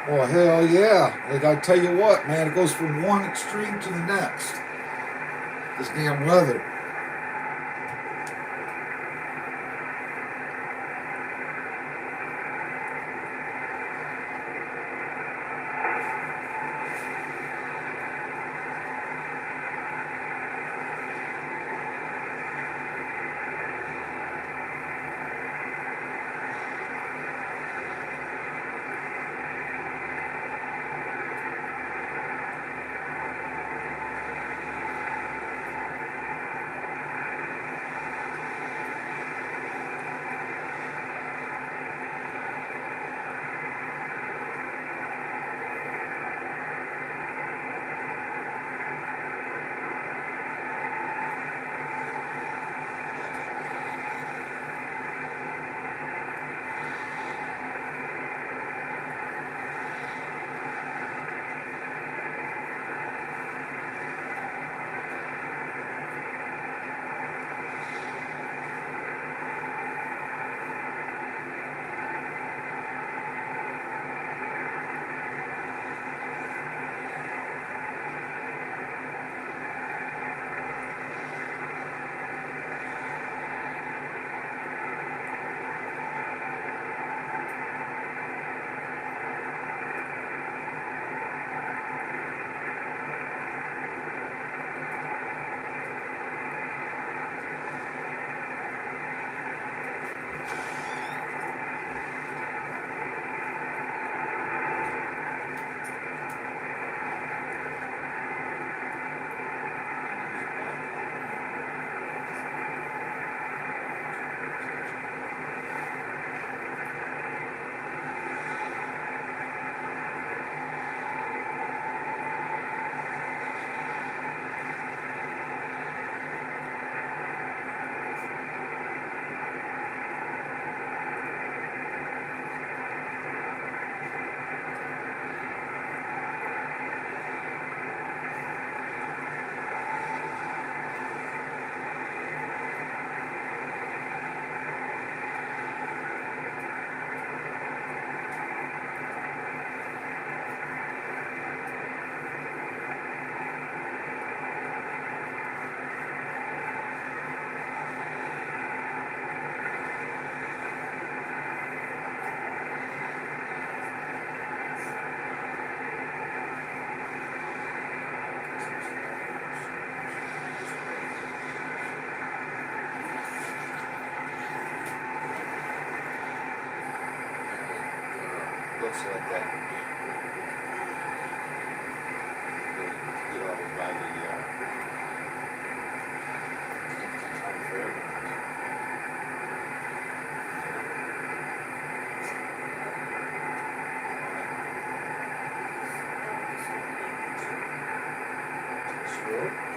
Oh, hell yeah. Like, I tell you what, man, it goes from one extreme to the next. This damn weather. looks like that. Over by the fair. Sure.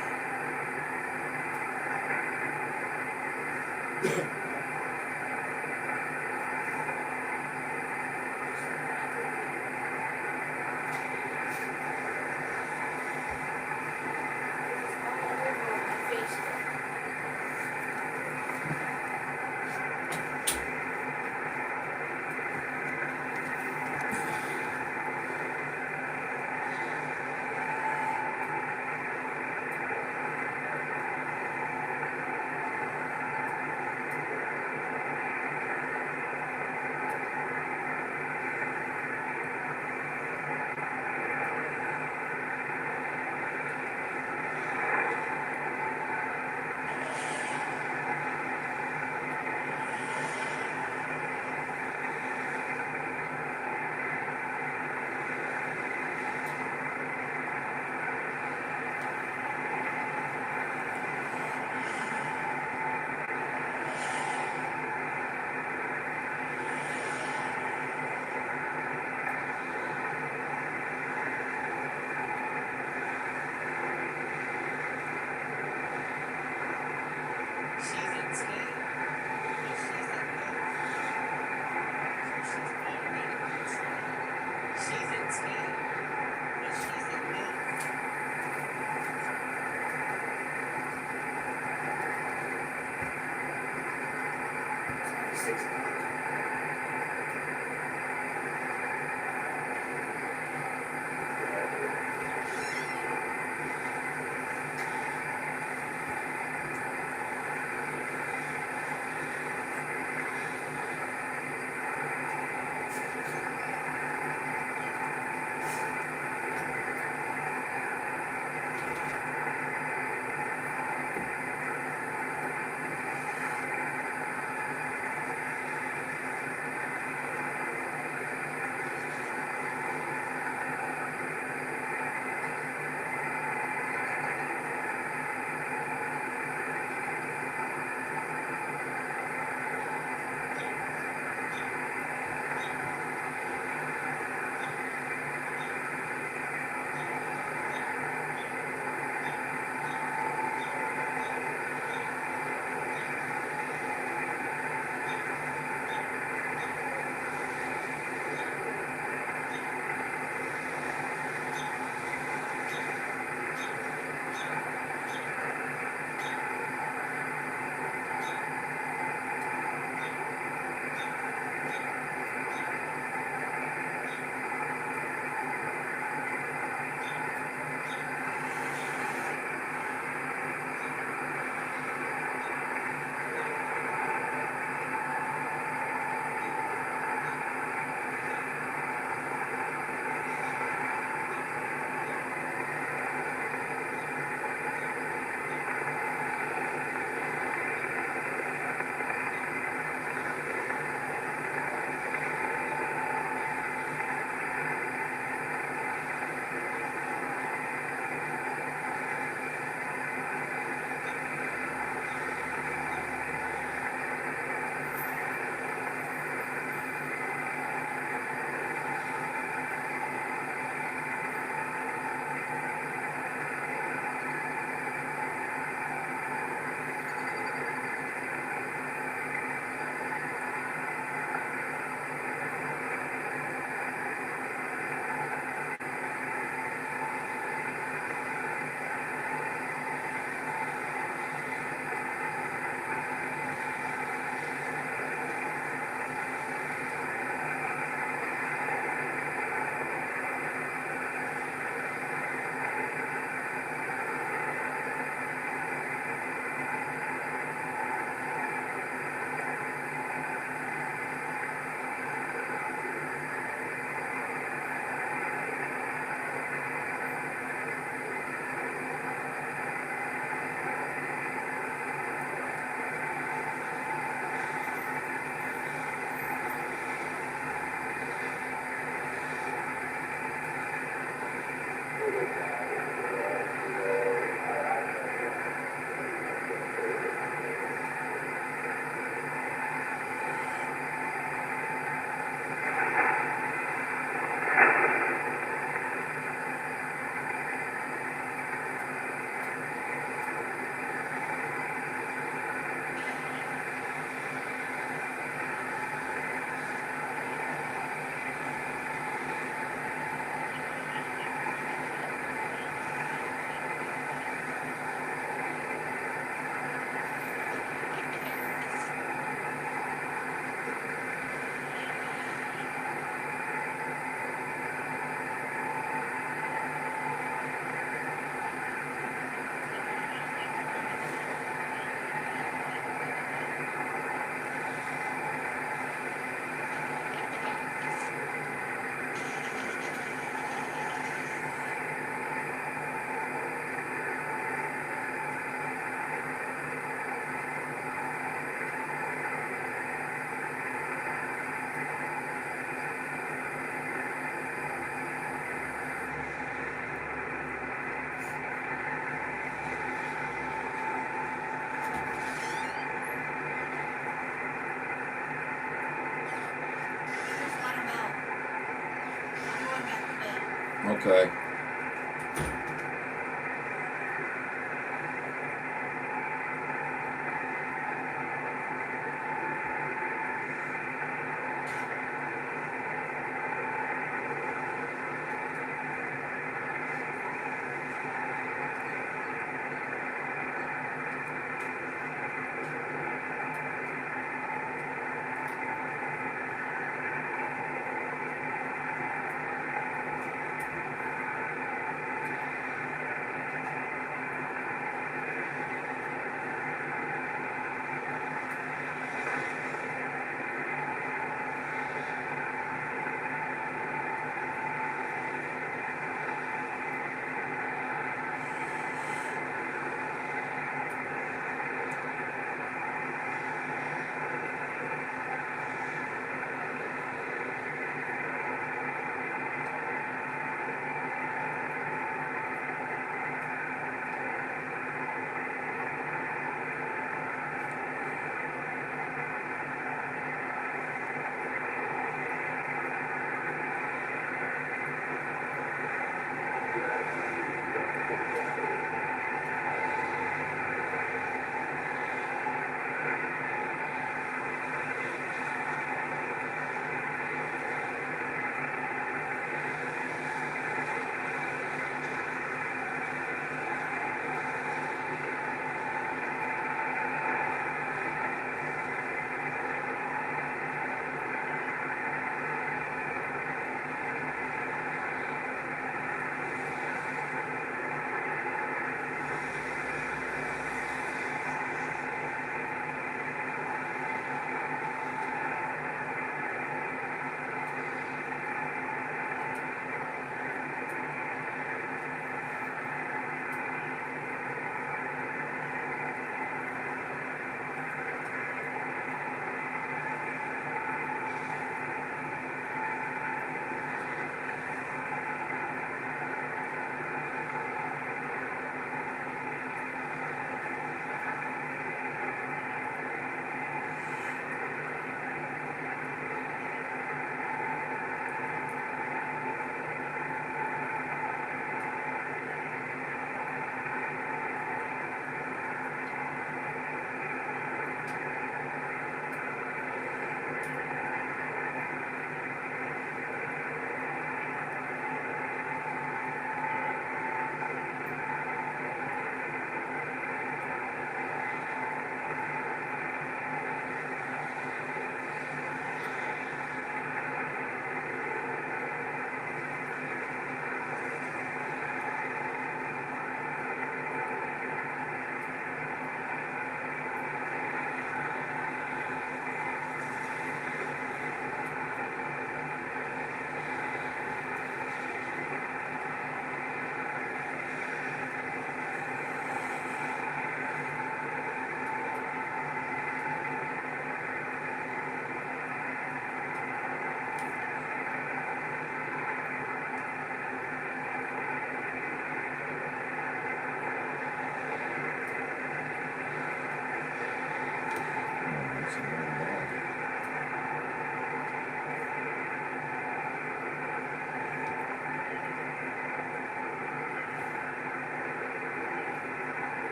Okay.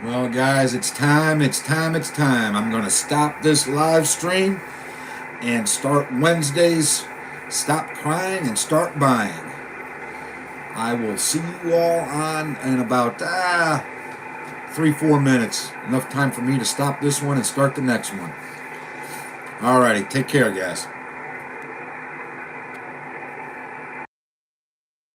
Well, guys, it's time. I'm going to stop this live stream and start Wednesdays. Stop crying and start buying. I will see you all on in about 3-4 minutes. Enough time for me to stop this one and start the next one. Alrighty, take care, guys.